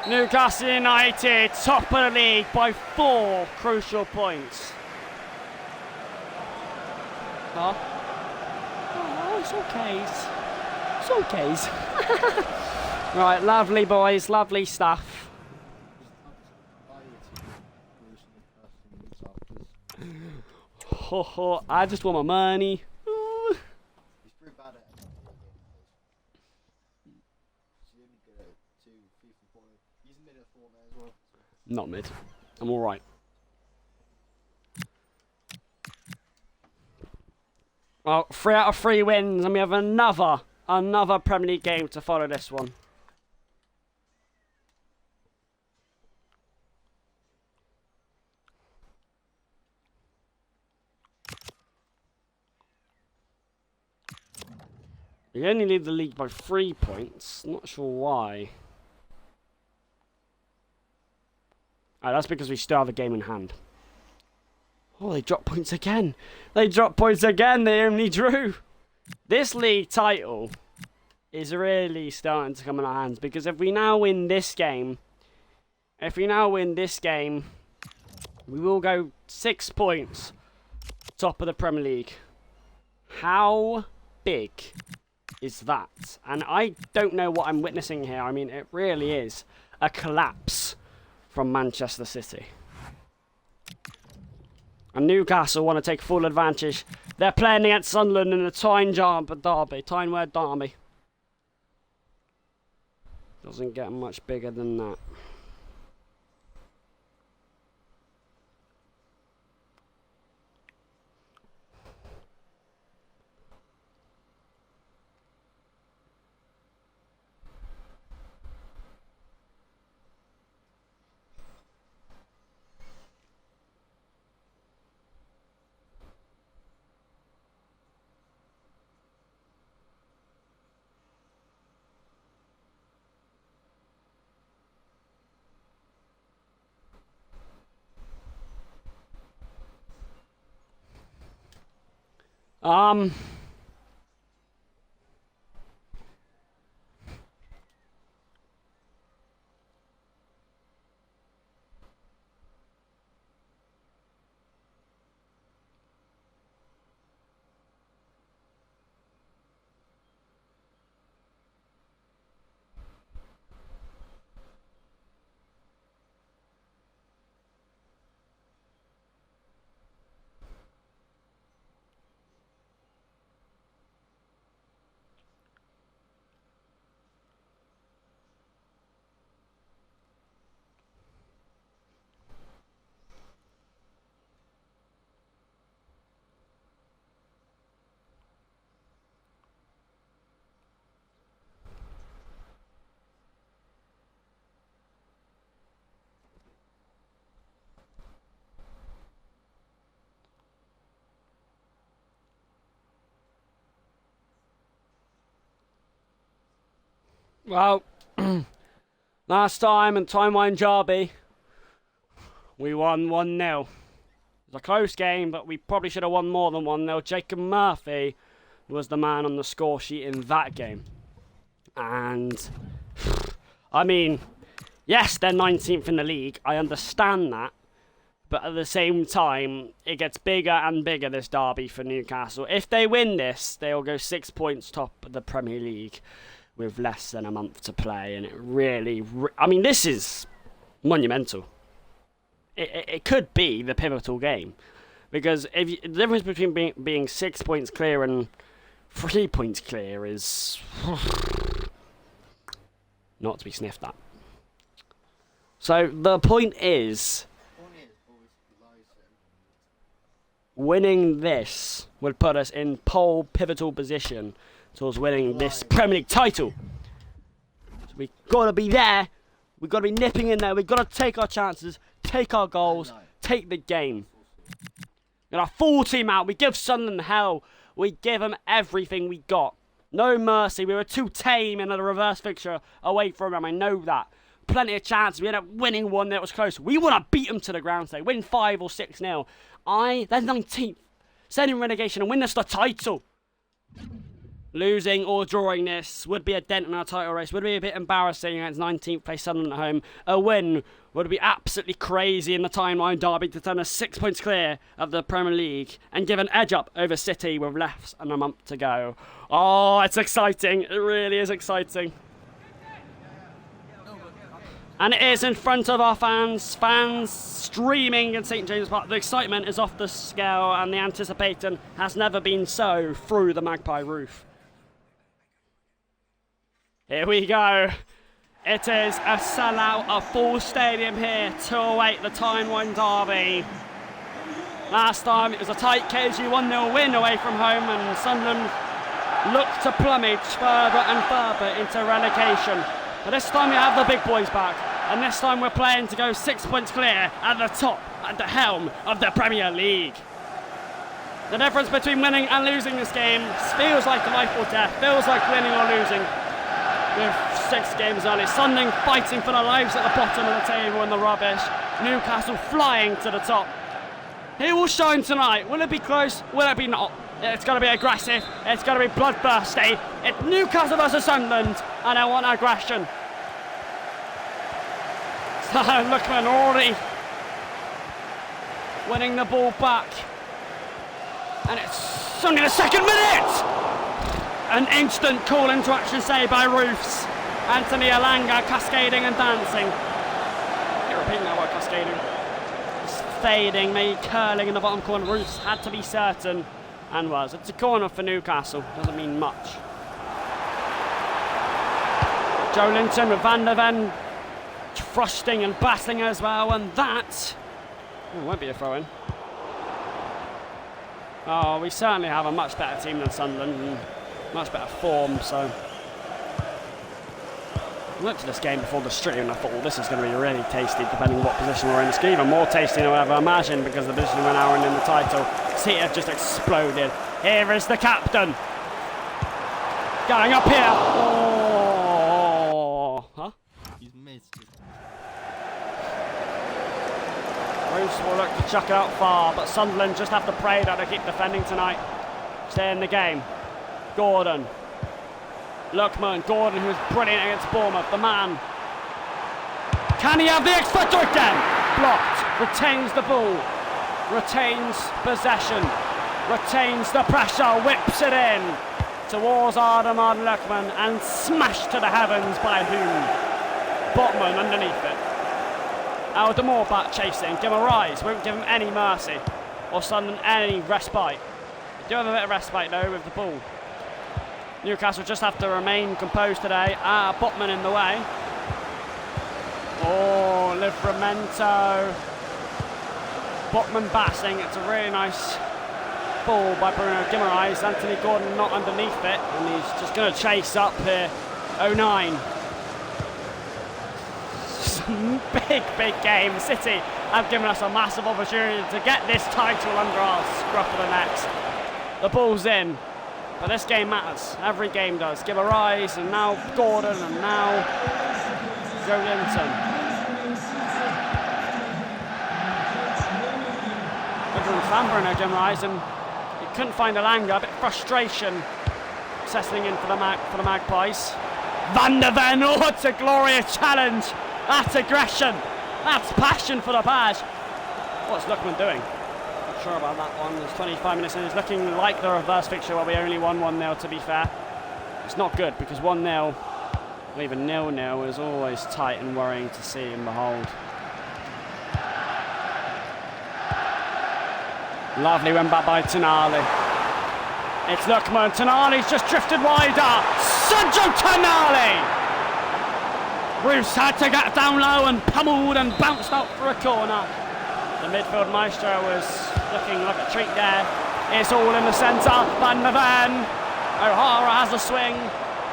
Newcastle United, top of the league by 4 crucial points. Huh? Oh, it's okay. It's okay. Right, lovely boys, lovely stuff. Ho ho, I just want my money. He's pretty bad at it. He's only good at 2, 3 from 4. He's mid at 4 there as well. Not mid. I'm alright. Well, 3 out of 3 wins, and we have another Premier League game to follow this one. We only lead the league by 3 points. Not sure why. Oh, that's because we still have a game in hand. Oh, they dropped points again. They dropped points again. They only drew. This league title is really starting to come in our hands, because if we now win this game, we will go 6 points top of the Premier League. How big is that? And I don't know what I'm witnessing here. I mean, it really is a collapse from Manchester City. And Newcastle want to take full advantage. They're playing against Sunderland in the Tyne-Ware Derby. Doesn't get much bigger than that. Well, last time in Time Derby, we won 1-0. It was a close game, but we probably should have won more than 1-0. Jacob Murphy was the man on the score sheet in that game. And, I mean, yes, they're 19th in the league. I understand that. But at the same time, it gets bigger and bigger, this derby for Newcastle. If they win this, they'll go 6 points top of the Premier League with less than a month to play. And it really, I mean, this is monumental. It could be the pivotal game. Because the difference between being 6 points clear and 3 points clear is not to be sniffed at. So the point is, winning this would put us in pole pivotal position towards winning this Premier League title. So we've got to be there. We've got to be nipping in there. We've got to take our chances, take our goals, take the game. Get our full team out. We give Sunderland hell. We give them everything we got. No mercy. We were too tame in a reverse fixture away from them. I know that. Plenty of chances. We ended up winning one that was close. We want to beat them to the ground today. Win 5 or 6-0. They're 19th. Send in relegation and win us the title. Losing or drawing this would be a dent in our title race. Would be a bit embarrassing against 19th place Sunderland at home. A win would be absolutely crazy in the timeline derby to turn us 6 points clear of the Premier League and give an edge up over City with less than a month to go. Oh, it's exciting. It really is exciting. And it is in front of our fans streaming in St James's Park. The excitement is off the scale and the anticipation has never been so through the Magpie roof. Here we go. It is a sellout, a full stadium here to await the Tyne derby. Last time it was a tight cagey 1-0 win away from home and Sunderland looked to plumage further and further into relegation. But this time we have the big boys back. And this time we're playing to go 6 points clear at the top, at the helm of the Premier League. The difference between winning and losing this game feels like life or death, feels like winning or losing. With 6 games early, Sunderland fighting for their lives at the bottom of the table in the rubbish. Newcastle flying to the top. Who will shine tonight? Will it be close? Will it be not? It's going to be aggressive. It's going to be bloodthirsty. It's Newcastle versus Sunderland, and I want aggression. Lookman already winning the ball back. And it's only the 2nd minute! An instant call into action save by Roofs. Anthony Alanga cascading and dancing. You're repeating that word, cascading. It's fading, maybe curling in the bottom corner. Roofs had to be certain and was. It's a corner for Newcastle. Doesn't mean much. Joe Linton with Van der Ven thrusting and battling as well, and that won't be a throw-in. Oh, we certainly have a much better team than Sunderland and much better form, so I looked at this game before the stream and I thought, well, this is going to be really tasty depending on what position we're in. It's even more tasty than I ever imagined because the position we're now in the title. City have just exploded. Here is the captain going up here. Oh, huh? He's missed. Bruce will look to chuck it out far, but Sunderland just have to pray that they keep defending tonight. Stay in the game. Gordon. Lookman. Gordon, who was brilliant against Bournemouth. The man. Can he have the X Factor again? Blocked. Retains the ball. Retains possession. Retains the pressure. Whips it in towards Ardemar Lookman and smashed to the heavens by whom? Botman underneath it. Aldemore back chasing. Give him a rise. Won't give him any mercy. Or Sunderland any respite. They do have a bit of respite though with the ball. Newcastle just have to remain composed today. Botman in the way. Oh, Livramento. Botman batting. It's a really nice ball by Bruno Guimaraes. Anthony Gordon not underneath it. And he's just going to chase up here. 09. Big game. City have given us a massive opportunity to get this title under our scruff of the necks. The ball's in. But this game matters. Every game does. Give a rise, and now Gordon, and now Joe Linton. Everyone's Vanbrugh give a rise, and he couldn't find Alanga. A bit of frustration settling in for the Magpies. Van der Ven, oh, it's a glorious challenge. That's aggression. That's passion for the badge. What's Lookman doing? Not sure about that one. There's 25 minutes in. It's looking like the reverse fixture where we only won 1-0, to be fair. It's not good because 1-0, or even 0-0, is always tight and worrying to see and behold. Lovely win back by Tonali. It's Lookman. Tonali's just drifted wider. Sergio Tonali! Bruce had to get down low and pummeled and bounced out for a corner. The midfield maestro was looking like a treat there. It's all in the centre. Van der Ven. O'Hara has a swing.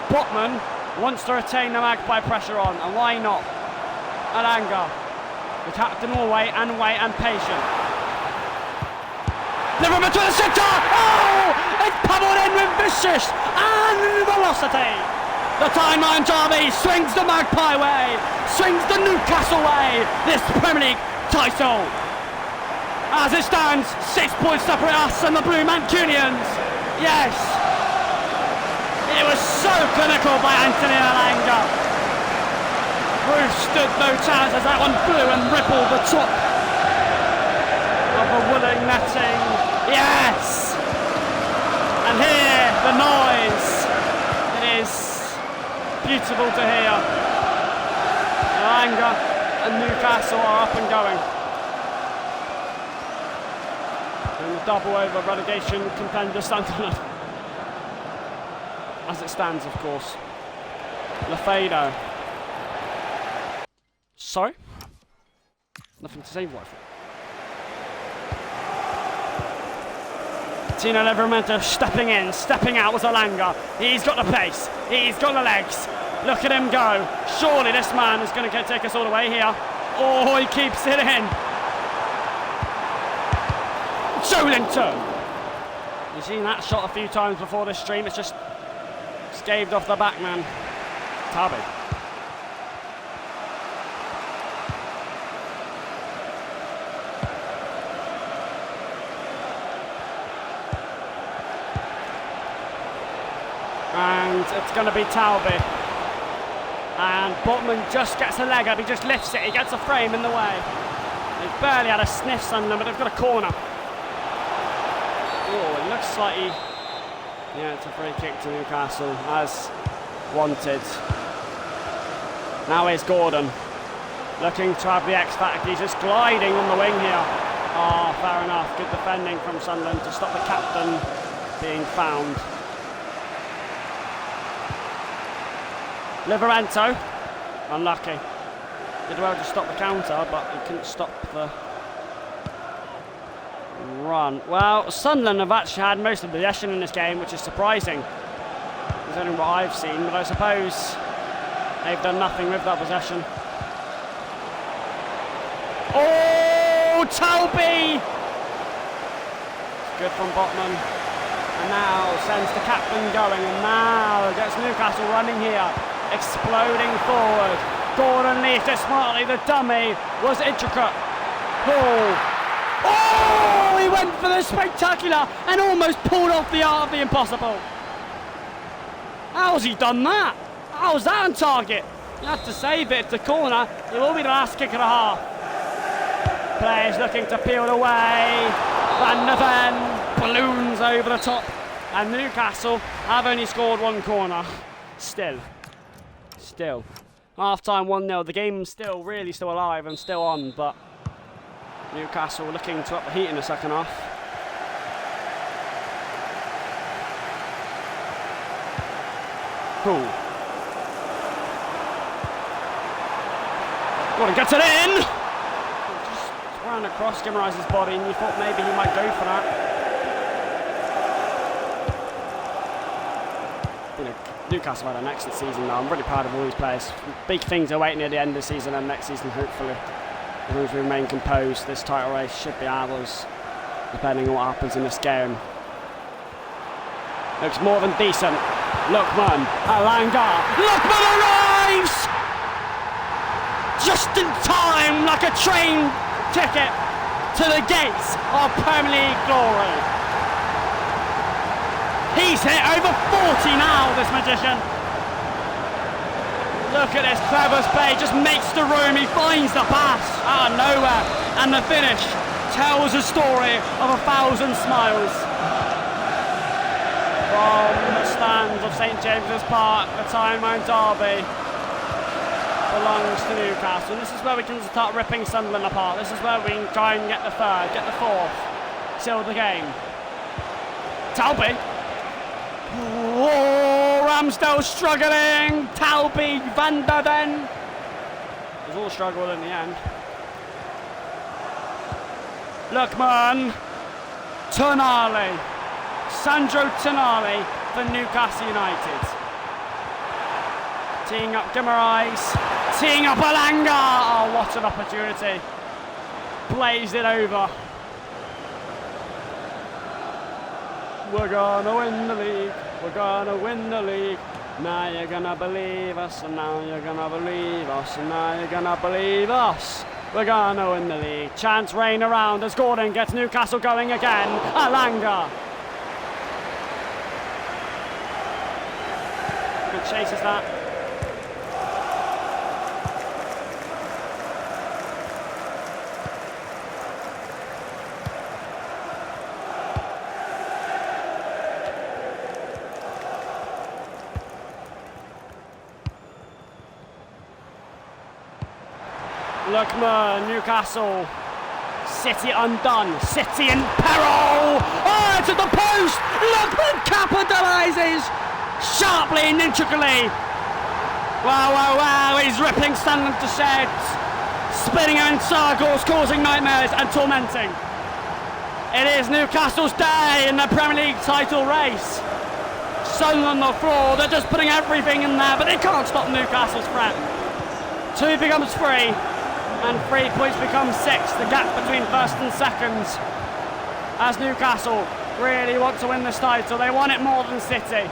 Botman wants to retain the Magpie pressure on, and why not? Alanga, the captain, will wait and patient. Liverpool to the centre. Oh! It's pummeled in with vicious and velocity. The timeline Derby swings the Magpie way, swings the Newcastle way, this Premier League title. As it stands, 6 points separate us and the Blue Mancunians. Yes, it was so clinical by Anthony Alanga. Bruce stood no chance as that one flew and rippled the top of the wooden netting. Yes, and here the noise. It is beautiful to hear. Alanga and Newcastle are up and going. And the double over relegation contender Sunderland. As it stands, of course. Lafayette. Sorry? Nothing to say, wife. Tino Livramento stepping in, stepping out was Alanga. He's got the pace, he's got the legs. Look at him go. Surely this man is going to take us all the way here. Oh, he keeps it in. Joelinton. You've seen that shot a few times before this stream. It's just scaved off the back man. Tabby. And it's going to be Talby. And Botman just gets a leg up, he just lifts it, he gets a frame in the way. They've barely had a sniff, Sunderland, but they've got a corner. Oh, it looks like he... Yeah, it's a free kick to Newcastle, as wanted. Now here's Gordon, looking to have the X factor, he's just gliding on the wing here. Ah, fair enough, good defending from Sunderland to stop the captain being found. Liverento, unlucky. Did well to stop the counter, but he couldn't stop the run. Well, Sunderland have actually had most of the possession in this game, which is surprising. It's only what I've seen, but I suppose they've done nothing with that possession. Oh, Talby! Good from Botman. And now sends the captain going, and now gets Newcastle running here. Exploding forward. Gordon leaves it smartly. The dummy was intricate. Oh, he went for the spectacular and almost pulled off the art of the impossible. How's he done that? How's that on target? You have to save it. It's a corner. It will be the last kick of the half. Players looking to peel away. Van der Ven balloons over the top. And Newcastle have only scored one corner. Still. Half-time 1-0. The game's still alive and still on, but Newcastle looking to up the heat in the second half. Cool. Gordon gets it in! Just ran across Gimrise's body and you thought maybe he might go for that. Newcastle had an excellent season now. I'm really proud of all these players. Big things are waiting at the end of the season and next season, hopefully. As long as we remain composed, this title race should be ours, depending on what happens in this game. Looks more than decent. Lookman, Alanga. Lookman arrives! Just in time, like a train ticket to the gates of Premier League glory. He's hit over 40 now, this magician. Look at this clever spade, just makes the room, he finds the pass out of nowhere, and the finish tells a story of 1,000 smiles. From the stands of St James's Park, the Tyne-Mount Derby belongs to Newcastle. This is where we can start ripping Sunderland apart. This is where we can try and get the third, get the fourth, seal the game. Talby. Oh, Ramsdale struggling. Talby, Van der Ven. It was all struggle in the end. Lookman. Tonali. Sandro Tonali for Newcastle United. Teeing up Guimaraes, teeing up Alanga. Oh, what an opportunity. Blazed it over. We're gonna win the league, we're gonna win the league. Now you're gonna believe us, and now you're gonna believe us, and now you're gonna believe us. We're gonna win the league. Chance rain around as Gordon gets Newcastle going again. Alanga. Good chases that. Lookman, Newcastle, City undone, City in peril. Oh, to the post. Lookman capitalises sharply and intricately. Wow, wow, wow! He's ripping Sunderland to shreds, spinning him in circles, causing nightmares and tormenting. It is Newcastle's day in the Premier League title race. Sunderland on the floor. They're just putting everything in there, but they can't stop Newcastle's threat. 2 becomes 3. And 3 points become 6, the gap between first and second. As Newcastle really want to win this title, they want it more than City.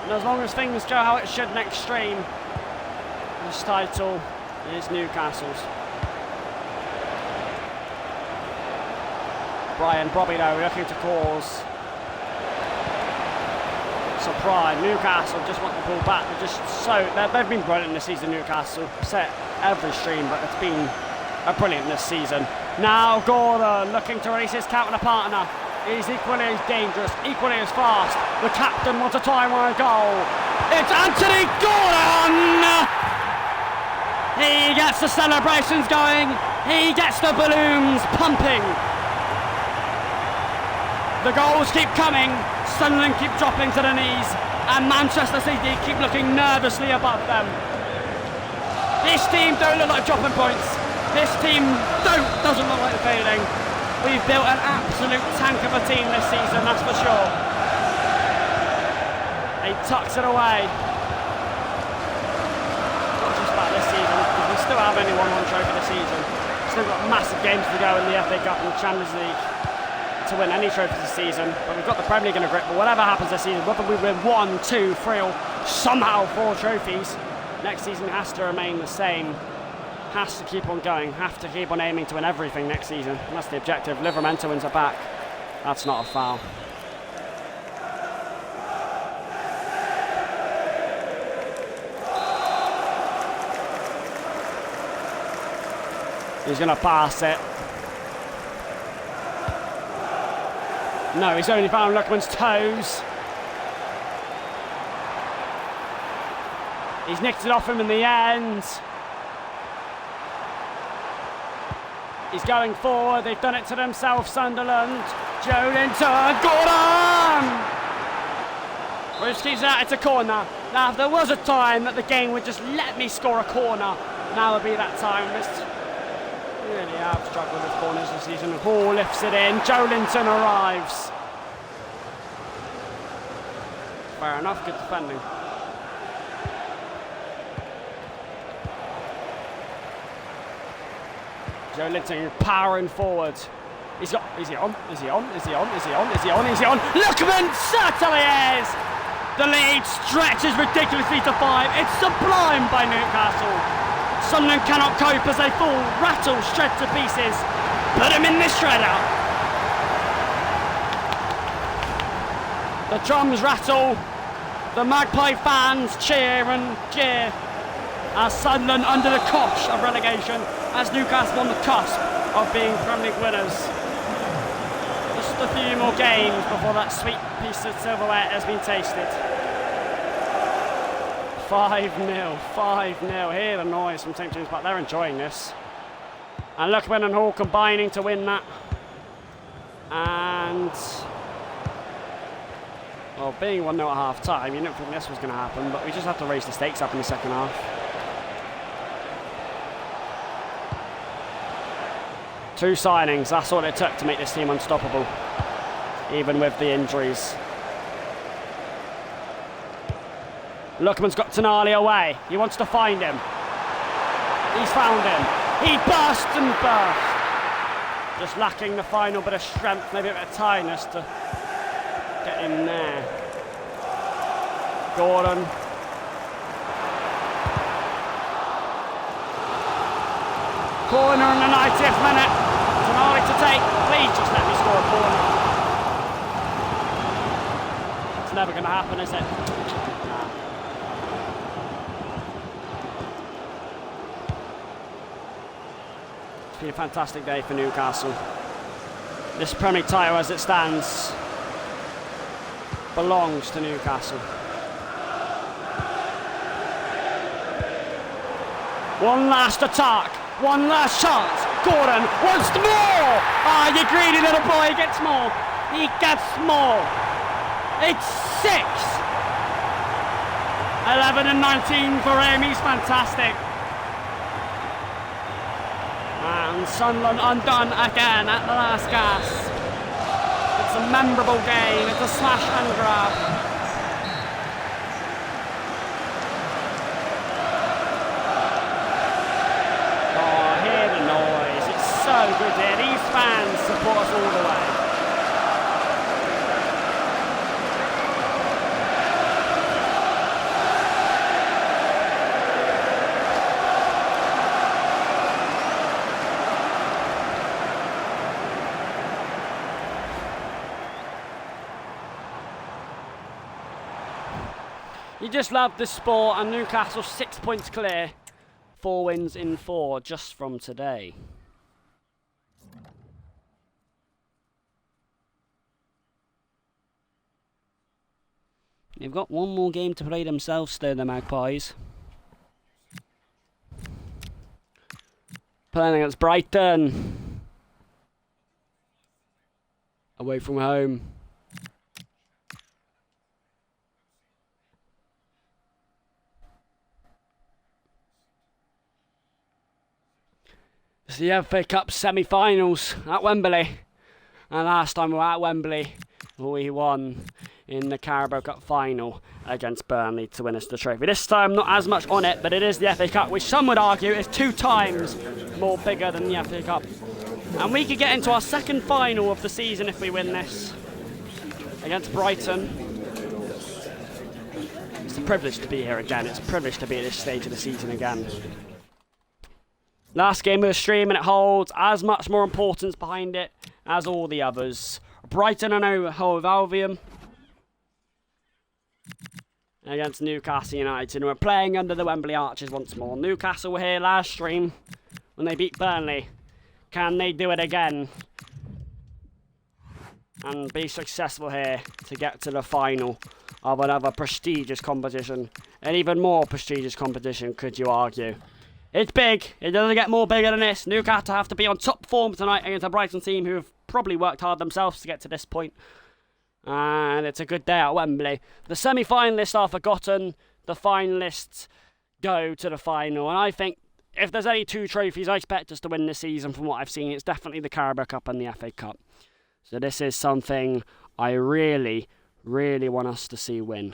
And as long as things go how it should next stream, this title is Newcastle's. Brian Brobby looking to cause surprise. Newcastle just want to pull back. They've been brilliant this season, Newcastle. Set every stream, but it's been brilliant this season. Now Gordon looking to release his counter partner. He's equally as dangerous, equally as fast. The captain wants a time-wide goal. It's Anthony Gordon! He gets the celebrations going. He gets the balloons pumping. The goals keep coming. Sunderland keep dropping to the knees, and Manchester City keep looking nervously above them. This team don't look like dropping points. This team doesn't look like failing. We've built an absolute tank of a team this season, that's for sure. He tucks it away. Not just about this season, because we still have only one trophy this season. Still got massive games to go in the FA Cup and the Champions League to win any trophies this season. But we've got the Premier League in a grip. But whatever happens this season, whether we win 1, 2, 3 or somehow 4 trophies, next season has to remain the same. Has to keep on going. Have to keep on aiming to win everything next season. And that's the objective. Livramento wins it back. That's not a foul. He's going to pass it. No, he's only found Lookman's toes. He's nicked it off him in the end. He's going forward. They've done it to themselves, Sunderland. Joelinton, Gordon! Bruce keeps it out. It's a corner. Now, if there was a time that the game would just let me score a corner, now would be that time. Really have struggled with corners this season. Hall lifts it in. Joelinton arrives. Fair enough, good defending. Joelinton powering forward. Is he on? Is he on? Is he on? Is he on? Is he on? Is he on? Lookman certainly is! The lead stretches ridiculously to 5. It's sublime by Newcastle. Sunderland cannot cope as they fall. Rattle, shred to pieces. Put him in the shredder. The drums rattle. The Magpie fans cheer and jeer as Sunderland under the cosh of relegation, as Newcastle on the cusp of being Premier League winners. Just a few more games before that sweet piece of silverware has been tasted. 5-0, 5-0. Hear the noise from St James Park. They're enjoying this. And Lookman and Hall combining to win that. And well, being 1-0 at half time, you didn't think this was going to happen, but we just have to raise the stakes up in the second half. Two signings, that's all it took to make this team unstoppable, even with the injuries. Lookman's got Tonali away. He wants to find him. He's found him. He burst and burst. Just lacking the final bit of strength, maybe a bit of tiredness to get in there. Gordon. Corner in the 90th minute. Tonali to take. Please just let me score a corner. It's never going to happen, is it? Nah. It's been a fantastic day for Newcastle. This Premier League title as it stands belongs to Newcastle. One last attack, one last chance. Gordon wants more. Ah, you greedy little boy, he gets more. He gets more. It's 6. 11 and 19 for him, he's fantastic. And Sunderland undone again at the last gasp. It's a memorable game, it's a smash and grab. Oh, hear the noise, it's so good here. These fans support us all the way. You just love this sport, and Newcastle 6 points clear. 4 wins in 4 just from today. They've got one more game to play themselves though, the Magpies. Playing against Brighton. Away from home. It's the FA Cup semi-finals at Wembley, and last time we were at Wembley we won in the Carabao Cup final against Burnley to win us the trophy. This time not as much on it, but it is the FA Cup, which some would argue is 2 times more bigger than the FA Cup, and we could get into our second final of the season if we win this against Brighton. It's a privilege to be here again. It's a privilege to be at this stage of the season again. Last game of the stream, and it holds as much more importance behind it as all the others. Brighton and Hove Albion against Newcastle United, and we're playing under the Wembley Arches once more. Newcastle were here last stream when they beat Burnley. Can they do it again and be successful here to get to the final of another prestigious competition? An even more prestigious competition, could you argue? It's big. It doesn't get more bigger than this. Newcastle have to be on top form tonight against a Brighton team who have probably worked hard themselves to get to this point. And it's a good day at Wembley. The semi-finalists are forgotten. The finalists go to the final. And I think if there's any 2 trophies I expect us to win this season from what I've seen, it's definitely the Carabao Cup and the FA Cup. So this is something I really, really want us to see win.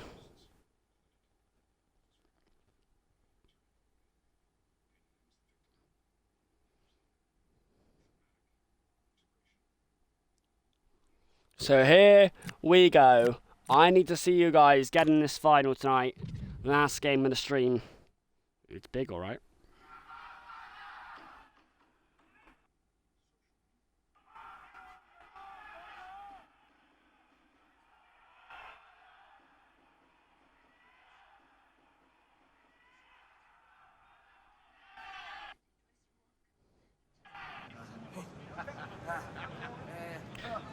So here we go. I need to see you guys get in this final tonight. Last game of the stream. It's big, alright.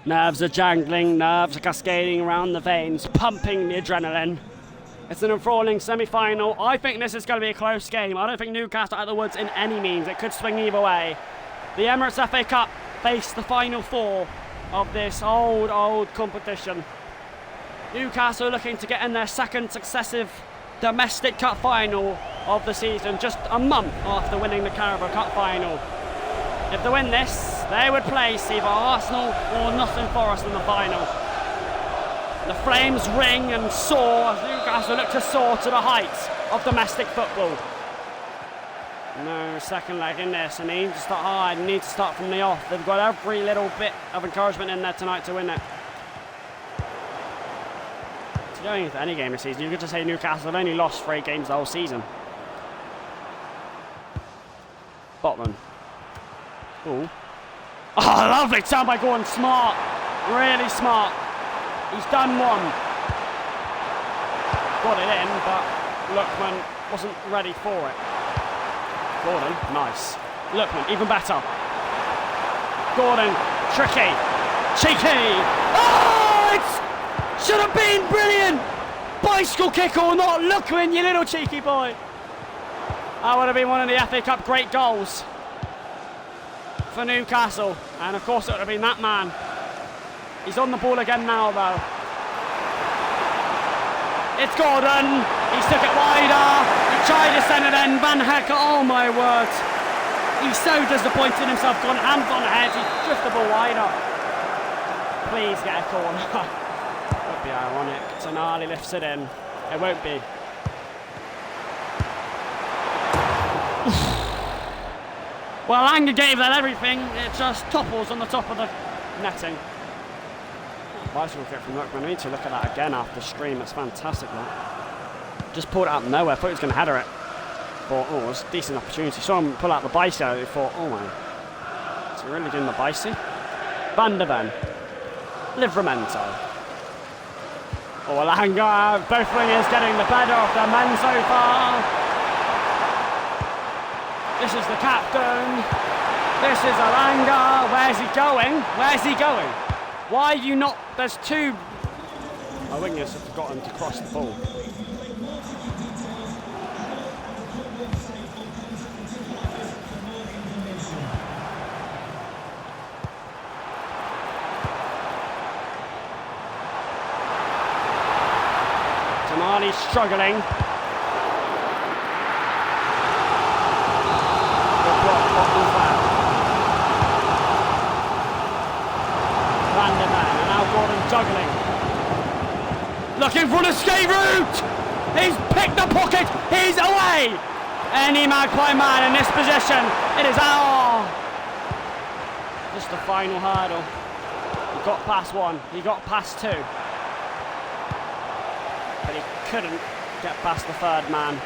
Nerves are jangling, nerves are cascading around the veins, pumping the adrenaline. It's an enthralling semi-final. I think this is going to be a close game. I don't think Newcastle are out of the woods in any means. It could swing either way. The Emirates FA Cup face the final four of this old competition. Newcastle looking to get in their second successive domestic cup final of the season, just a month after winning the Carabao Cup final. If they win this, they would place either Arsenal or Nottingham Forest in the final. The flames ring and soar as Newcastle look to soar to the heights of domestic football. No second leg in this, and they need to start hard, they need to start from the off. They've got every little bit of encouragement in there tonight to win it. To go into any game this season, you could just say Newcastle have only lost 3 games the whole season. Botman. Ooh. Oh, lovely turn by Gordon. Smart. Really smart. He's done one. Got it in, but Lookman wasn't ready for it. Gordon, nice. Lookman, even better. Gordon, tricky. Cheeky. Oh, it should have been brilliant. Bicycle kick or not, Lookman, you little cheeky boy. That would have been one of the FA Cup great goals for Newcastle, and of course it would have been that man. He's on the ball again now though. It's Gordon, he took it wider, he tried to send it in, Van Hecker, oh my word. He's so disappointed in himself, gone hands on head, he drifted the ball wider. Please get a corner. Would be ironic, Tonali lifts it in, it won't be. Well, Langer gave that everything, it just topples on the top of the netting. Bicycle kick from Lookman. I need to look at that again after the stream, it's fantastic that. Just pulled it out of nowhere, thought he was going to header it. Thought, oh, it was a decent opportunity. Saw him pull out the bicycle, thought, oh my. Is he really doing the bicy? Van der Ven. Livramento. Oh, Langer, both wingers getting the better of their men so far. This is the captain. This is Alanga. Where's he going? Where's he going? Why are you not? There's 2. My wingers have forgotten to cross the ball. Tonali struggling. Van der Ven, and now Gordon juggling. Looking for an escape route! He's picked the pocket! He's away! Any Magpie man in this position, it is our... Just the final hurdle. He got past 1, he got past 2. But he couldn't get past the 3rd man.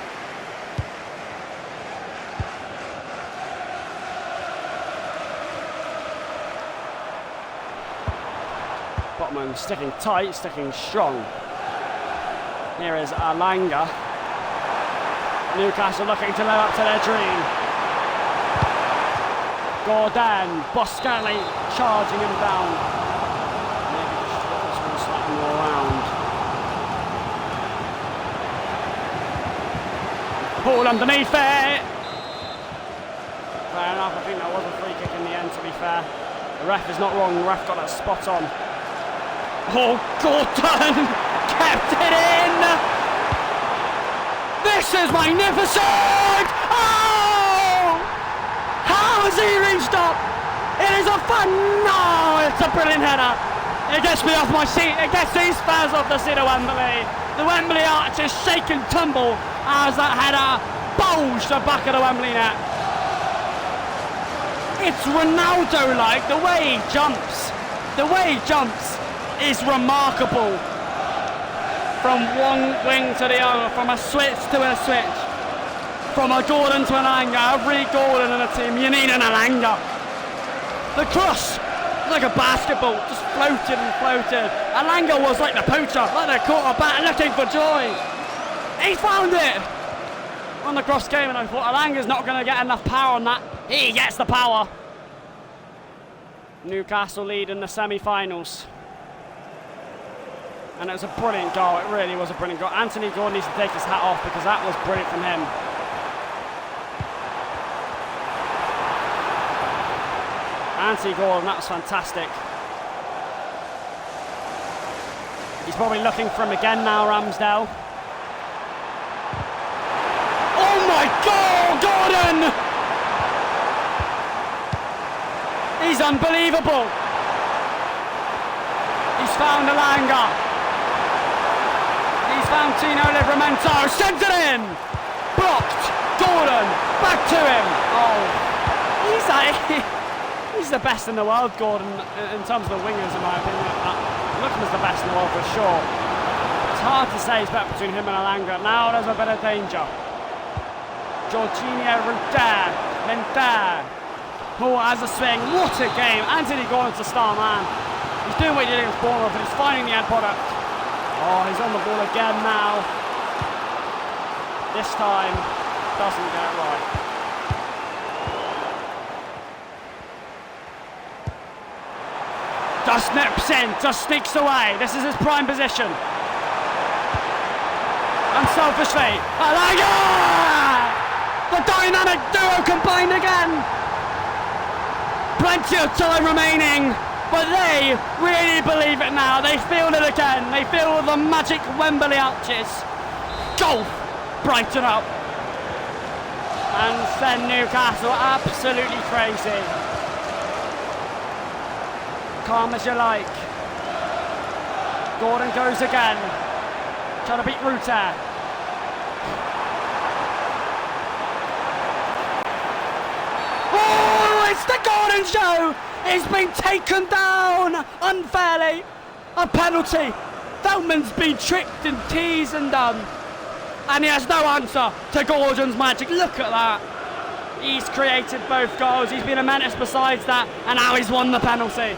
Botman sticking tight, sticking strong. Here is Alanga. Newcastle looking to live up to their dream. Gordon, Boscali charging him down. Maybe just this one slightly more around. Ball underneath it. Fair enough, I think that was a free kick in the end, to be fair. The ref is not wrong, the ref got that spot on. Oh, Gordon kept it in! This is magnificent! Oh! How has he reached up? It is a fun... No, it's a brilliant header. It gets me off my seat. It gets these fans off the seat of Wembley. The Wembley arches shake and tumble as that header bulged the back of the Wembley net. It's Ronaldo-like, the way he jumps. The way he jumps is remarkable. From one wing to the other, from a switch to a switch, from a Gordon to an Alanga. Every Gordon in a team, you need an Alanga. The cross, like a basketball, just floated and floated. Alanga was like the poacher, like the quarterback looking for joy. He found it on the cross game, and I thought Alanga's not going to get enough power on that. He gets the power. Newcastle lead in the semi-finals. And it was a brilliant goal, it really was a brilliant goal. Anthony Gordon needs to take his hat off because that was brilliant from him. Anthony Gordon, that was fantastic. He's probably looking for him again now, Ramsdale. Oh my God, Gordon! He's unbelievable. He's found Alanga. He's found Tino Livramento, sends it in! Blocked! Gordon, back to him! Oh, he's the best in the world, Gordon, in terms of the wingers, in my opinion. Lookman's the best in the world for sure. It's hard to say it's better between him and Alanga. Now there's a bit of danger. Jorginho Rutter, Lentare, who has a swing. What a game! Anthony Gordon's the star man. He's doing what he did against Bournemouth, but he's finding the end product. Oh, he's on the ball again now. This time, doesn't get it right. Just nips in, just sneaks away. This is his prime position. Unselfishly, Alanga! The dynamic duo combined again. Plenty of time remaining. But they really believe it now. They feel it again. They feel the magic Wembley arches. Goal! Brighton up. And send Newcastle absolutely crazy. Calm as you like. Gordon goes again. Trying to beat Rutter. Oh, it's the Gordon show! He's been taken down unfairly. A penalty. Feldman's been tricked and teased and done. And he has no answer to Gordon's magic. Look at that. He's created both goals. He's been a menace besides that. And now he's won the penalty.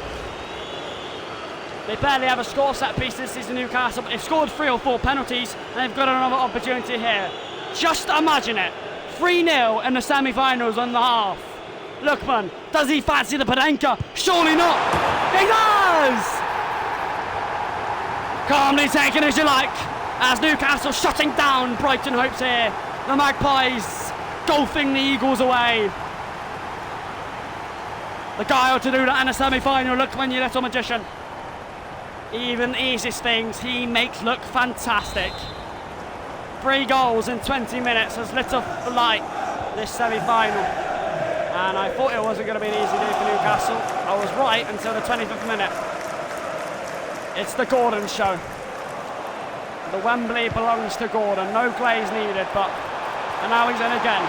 They barely ever score set pieces this season, Newcastle, but they've scored 3 or 4 penalties and they've got another opportunity here. Just imagine it. 3-0 in the semi-finals on the half. Lookman, does he fancy the Panenka? Surely not. He does! Calmly taken as you like, as Newcastle shutting down Brighton hopes here. The Magpies golfing the Eagles away. The guy ought to do that in a semi-final. Lookman, you little magician. Even the easiest things he makes look fantastic. 3 goals in 20 minutes has lit up the light this semi-final. And I thought it wasn't going to be an easy day for Newcastle. I was right until the 25th minute. It's the Gordon show. The Wembley belongs to Gordon. No glaze needed, but... And now he's in again.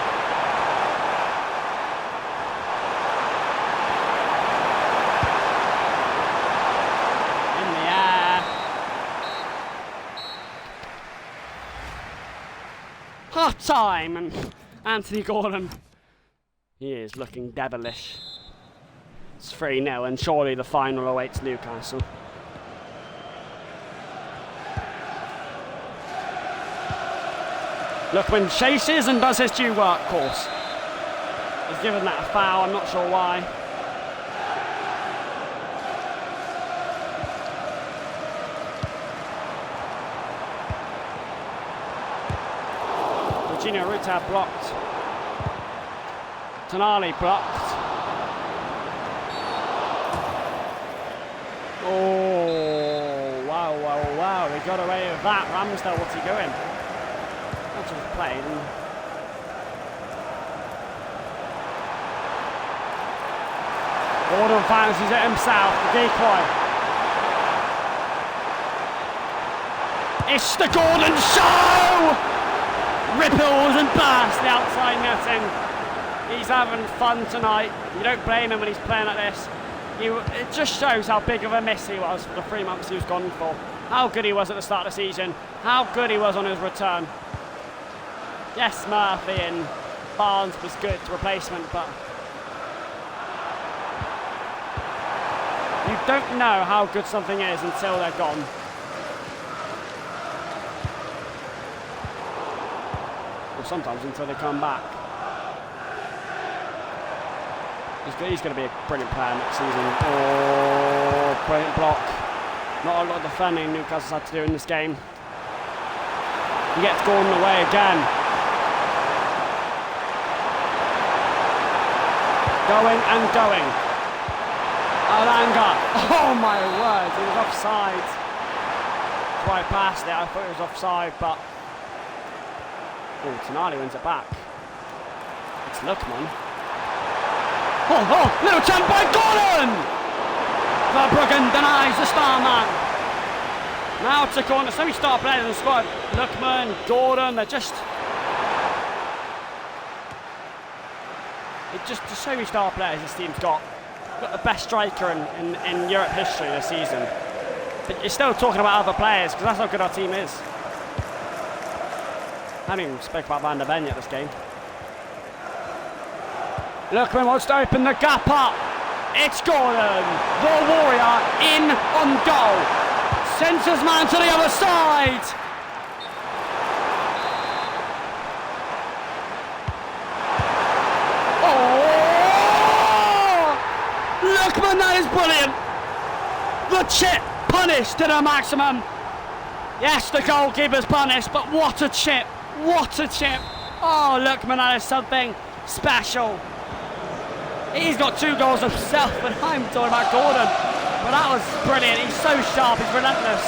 In the air. Half time, and Anthony Gordon... He is looking devilish. It's 3-0 and surely the final awaits Newcastle. Lookman chases and does his due work, of course. He's given that a foul, I'm not sure why. Jorginho Rutter blocked. Tonali blocked. Oh, wow. He got away with that. Ramsdale, what's he doing? That's just played. Gordon fancies it himself, the decoy. It's the Gordon show! Ripples and bursts the outside netting. He's having fun tonight. You don't blame him when he's playing like this. It just shows how big of a miss he was for the 3 months he was gone for. How good he was at the start of the season. How good he was on his return. Yes, Murphy and Barnes was good replacement, but you don't know how good something is until they're gone. Or sometimes until they come back. He's going to be a brilliant player next season. Oh, brilliant block. Not a lot of defending Newcastle's had to do in this game. He gets Gordon away again. Going and going. Alanga. Oh my word, he was offside. Right past it, I thought he was offside, but Tonali wins it back. It's Lookman. Oh, little jump by Gordon! Verbruggen denies the star man. Now to corner, semi-star players in the squad. Lookman, Gordon, they're just to show you star players this team's got. Got the best striker in Europe history this season. But you're still talking about other players because that's how good our team is. I haven't even spoke about Van der Ven yet this game. Lookman wants to open the gap up. It's Gordon, the warrior, in on goal. Sends his man to the other side. Oh! Lookman, that is brilliant. The chip punished to the maximum. Yes, the goalkeeper's punished, but what a chip. What a chip. Oh, Lookman, that is something special. He's got 2 goals himself, and I'm talking about Gordon. But that was brilliant. He's so sharp. He's relentless.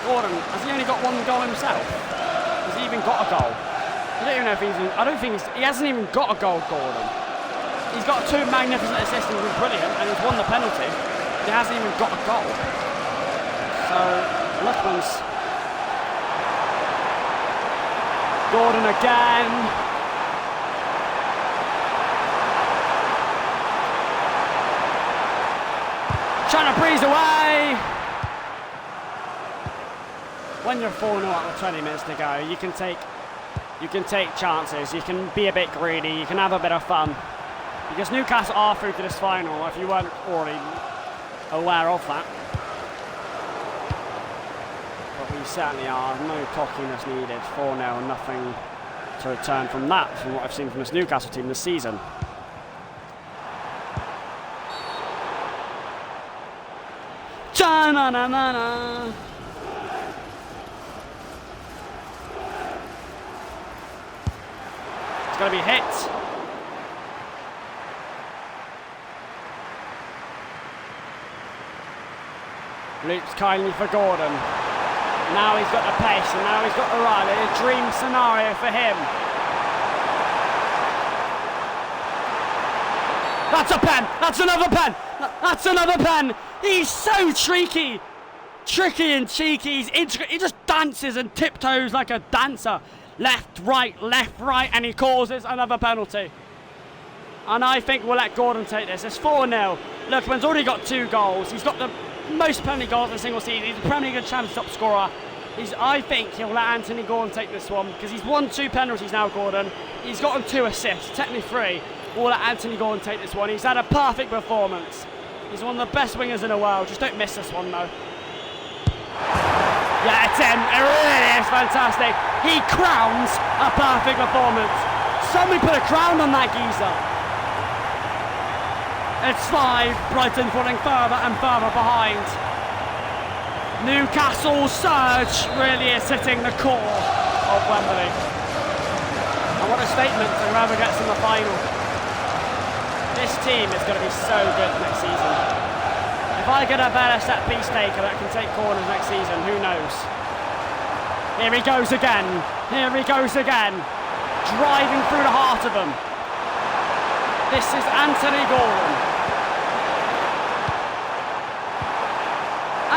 Gordon, has he only got 1 goal himself? Has he even got a goal? I don't even know if he's. He hasn't even got a goal, Gordon. He's got 2 magnificent assists and he's been brilliant, and he's won the penalty. He hasn't even got a goal. So Lookman's. Gordon again. Trying to breeze away. When you're 4-0 out with 20 minutes to go, you can take chances. You can be a bit greedy. You can have a bit of fun. Because Newcastle are through to this final. If you weren't already aware of that, but we certainly are. No cockiness needed. 4-0, nothing to return from that. From what I've seen from this Newcastle team this season. Na-na-na-na. It's going to be hit. Loops kindly for Gordon. Now he's got the pace and now he's got the run. A dream scenario for him. That's a pen. That's another pen. That's another pen. He's so tricky and cheeky. He just dances and tiptoes like a dancer. Left, right, and he causes another penalty. And I think we'll let Gordon take this. It's 4-0. Lookman's already got 2 goals. He's got the most penalty goals in a single season. He's a Premier League champion top scorer. I think he'll let Anthony Gordon take this one because he's won 2 penalties now, Gordon. He's gotten 2 assists, technically 3. We'll let Anthony Gordon take this one. He's had a perfect performance. He's one of the best wingers in the world. Just don't miss this one, though. Yeah, it's him. It really is fantastic. He crowns a perfect performance. Somebody put a crown on that geezer. It's 5. Brighton falling further and further behind. Newcastle's surge really is hitting the core of Wembley. And what a statement to whoever gets in the final. This team is going to be so good next season. If I get a better set piece taker that can take corners next season, who knows? Here he goes again. Here he goes again. Driving through the heart of them. This is Anthony Gordon.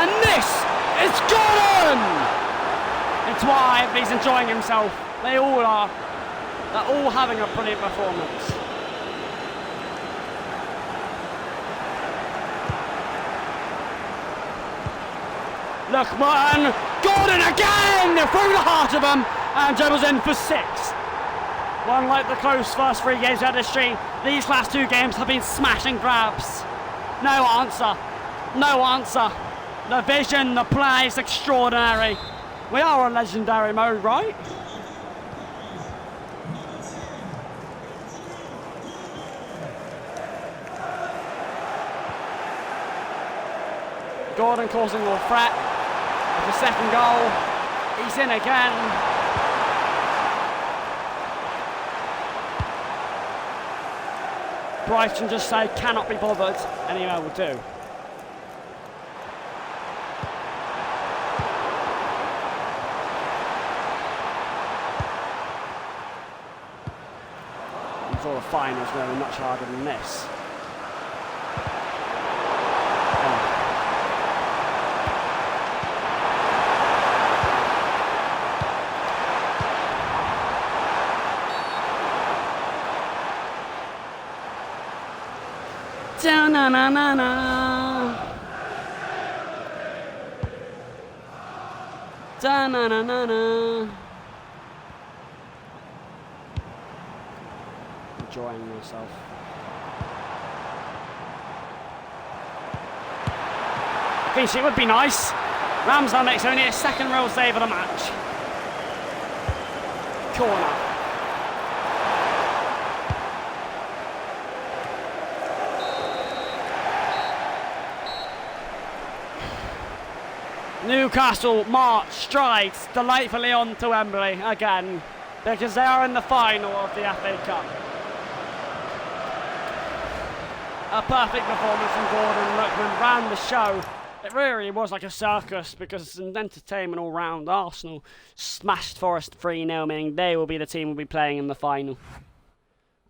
And this is Gordon! It's why he's enjoying himself. They all are. They're all having a brilliant performance. Lookman, Gordon again through the heart of him and dribbles in for 6. One like the close first 3 games we had this stream, these last 2 games have been smash and grabs. No answer. No answer. The vision, the play is extraordinary. We are on legendary mode, right? Gordon causing more threat with the second goal. He's in again. Brighton just say cannot be bothered. Anyway, will do. Before the finals, where we're much harder than this. Da-na-na-na-na. Da-na-na-na-na. Enjoying yourself. Clean sheet would be nice. Ramsdale makes only a second real save of the match. Corner. Newcastle march, strides delightfully on to Wembley again because they are in the final of the FA Cup. A perfect performance from Gordon. Lookman ran the show. It really was like a circus because it's an entertainment all round. Arsenal smashed Forest 3-0, meaning they will be the team we'll be playing in the final.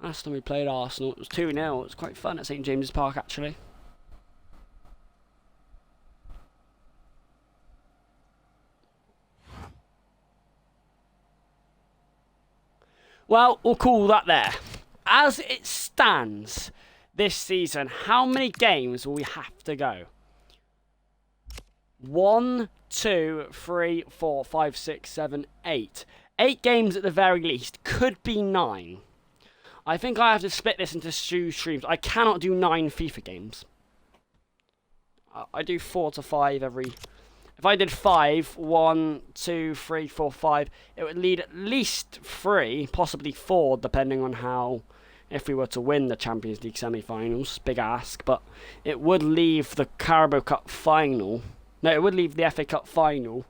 Last time we played Arsenal, it was 2-0. It was quite fun at St James's Park, actually. Well, we'll call that there. As it stands this season, how many games will we have to go? 1, 2, 3, 4, 5, 6, 7, 8. 8 games at the very least. Could be 9. I think I have to split this into 2 streams. I cannot do 9 FIFA games. I do 4 to 5 every... If I did 5, 1, 2, 3, 4, 5, it would lead at least 3, possibly 4, depending on how, if we were to win the Champions League semi-finals. Big ask, but it would leave the Carabao Cup final. No, it would leave the FA Cup final,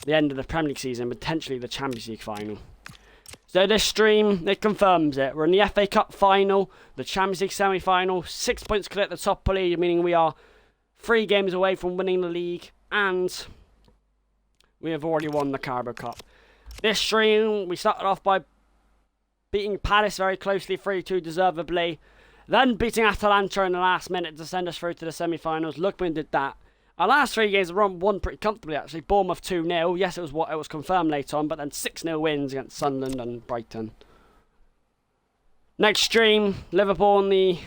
the end of the Premier League season, potentially the Champions League final. So this stream, it confirms it. We're in the FA Cup final, the Champions League semi-final, 6 points clear at the top of the league, meaning we are 3 games away from winning the league. And we have already won the Carabao Cup. This stream, we started off by beating Palace very closely, 3-2 deservedly. Then beating Atalanta in the last minute to send us through to the semi-finals. Lookman did that. Our last 3 games were won pretty comfortably, actually. Bournemouth 2-0. Yes, it was confirmed later on, but then 6-0 wins against Sunderland and Brighton. Next stream, Liverpool in the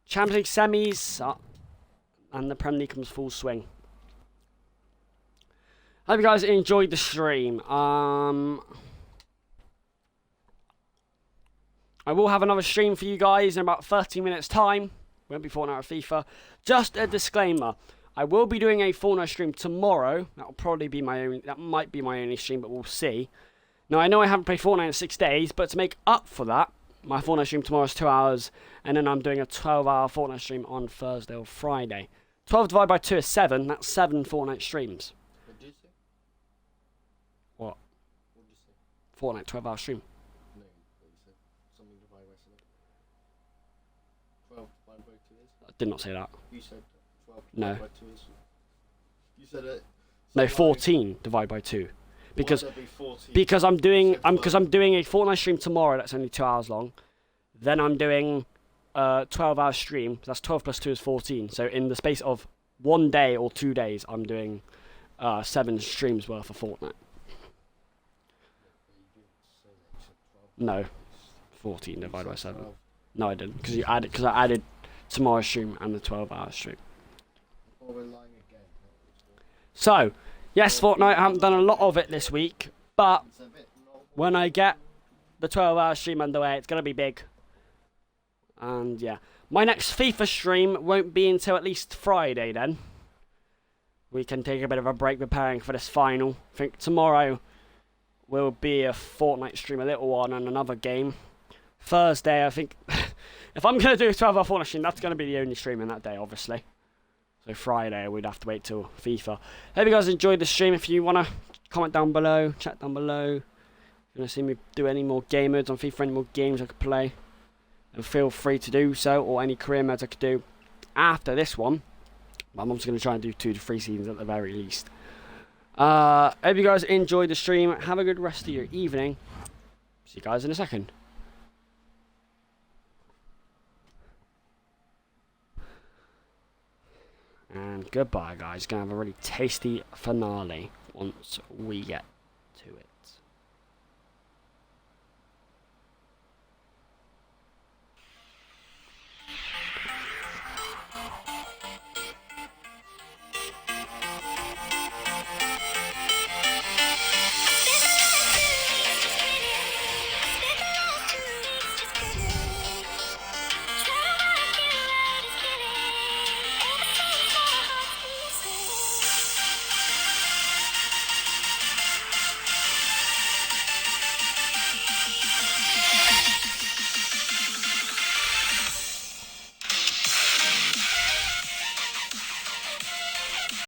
Champions League semis. And the Premier League comes full swing. Hope you guys enjoyed the stream. I will have another stream for you guys in about 30 minutes time. Won't be Fortnite or FIFA. Just a disclaimer. I will be doing a Fortnite stream tomorrow. That will probably be my only, that might be my only stream, but we'll see. Now I know I haven't played Fortnite in 6 days, but to make up for that, my Fortnite stream tomorrow is 2 hours, and then I'm doing a 12-hour Fortnite stream on Thursday or Friday. 12 divided by 2 is 7. That's 7 Fortnite streams. What? What did you say? Fortnite 12-hour stream. No, what you said. Something divided by 7. 12 divided by 2 is? I did not say that. You said 12 No. divided by 2 is. You said it. No, 14 divided by 2. Because Why would that be 14? because I'm doing So because I'm doing a Fortnite stream tomorrow that's only 2 hours long. Then I'm doing a 12-hour stream. That's 12 plus 2 is 14. So in the space of 1 day or 2 days, I'm doing 7 streams worth of Fortnite. No, 14 divided by 7. No, I didn't, because I added tomorrow's stream and the 12-hour stream. Or we're lying again. So, yes, Fortnite, I haven't done a lot of it this week, but when I get the 12-hour stream underway, it's going to be big. And yeah, my next FIFA stream won't be until at least Friday then. We can take a bit of a break preparing for this final. I think tomorrow will be a Fortnite stream, a little one, and another game. Thursday, I think, if I'm going to do a 12-hour Fortnite stream, that's going to be the only stream in that day, obviously. So Friday, we'd have to wait till FIFA. Hope you guys enjoyed the stream. If you want to comment down below, chat down below. If you want to see me do any more game modes on FIFA, any more games I could play, then feel free to do so, or any career modes I could do after this one. I'm also going to try and do 2 to 3 seasons at the very least. Hope you guys enjoyed the stream. Have a good rest of your evening. See you guys in a second. And goodbye, guys. Gonna have a really tasty finale once we get to it.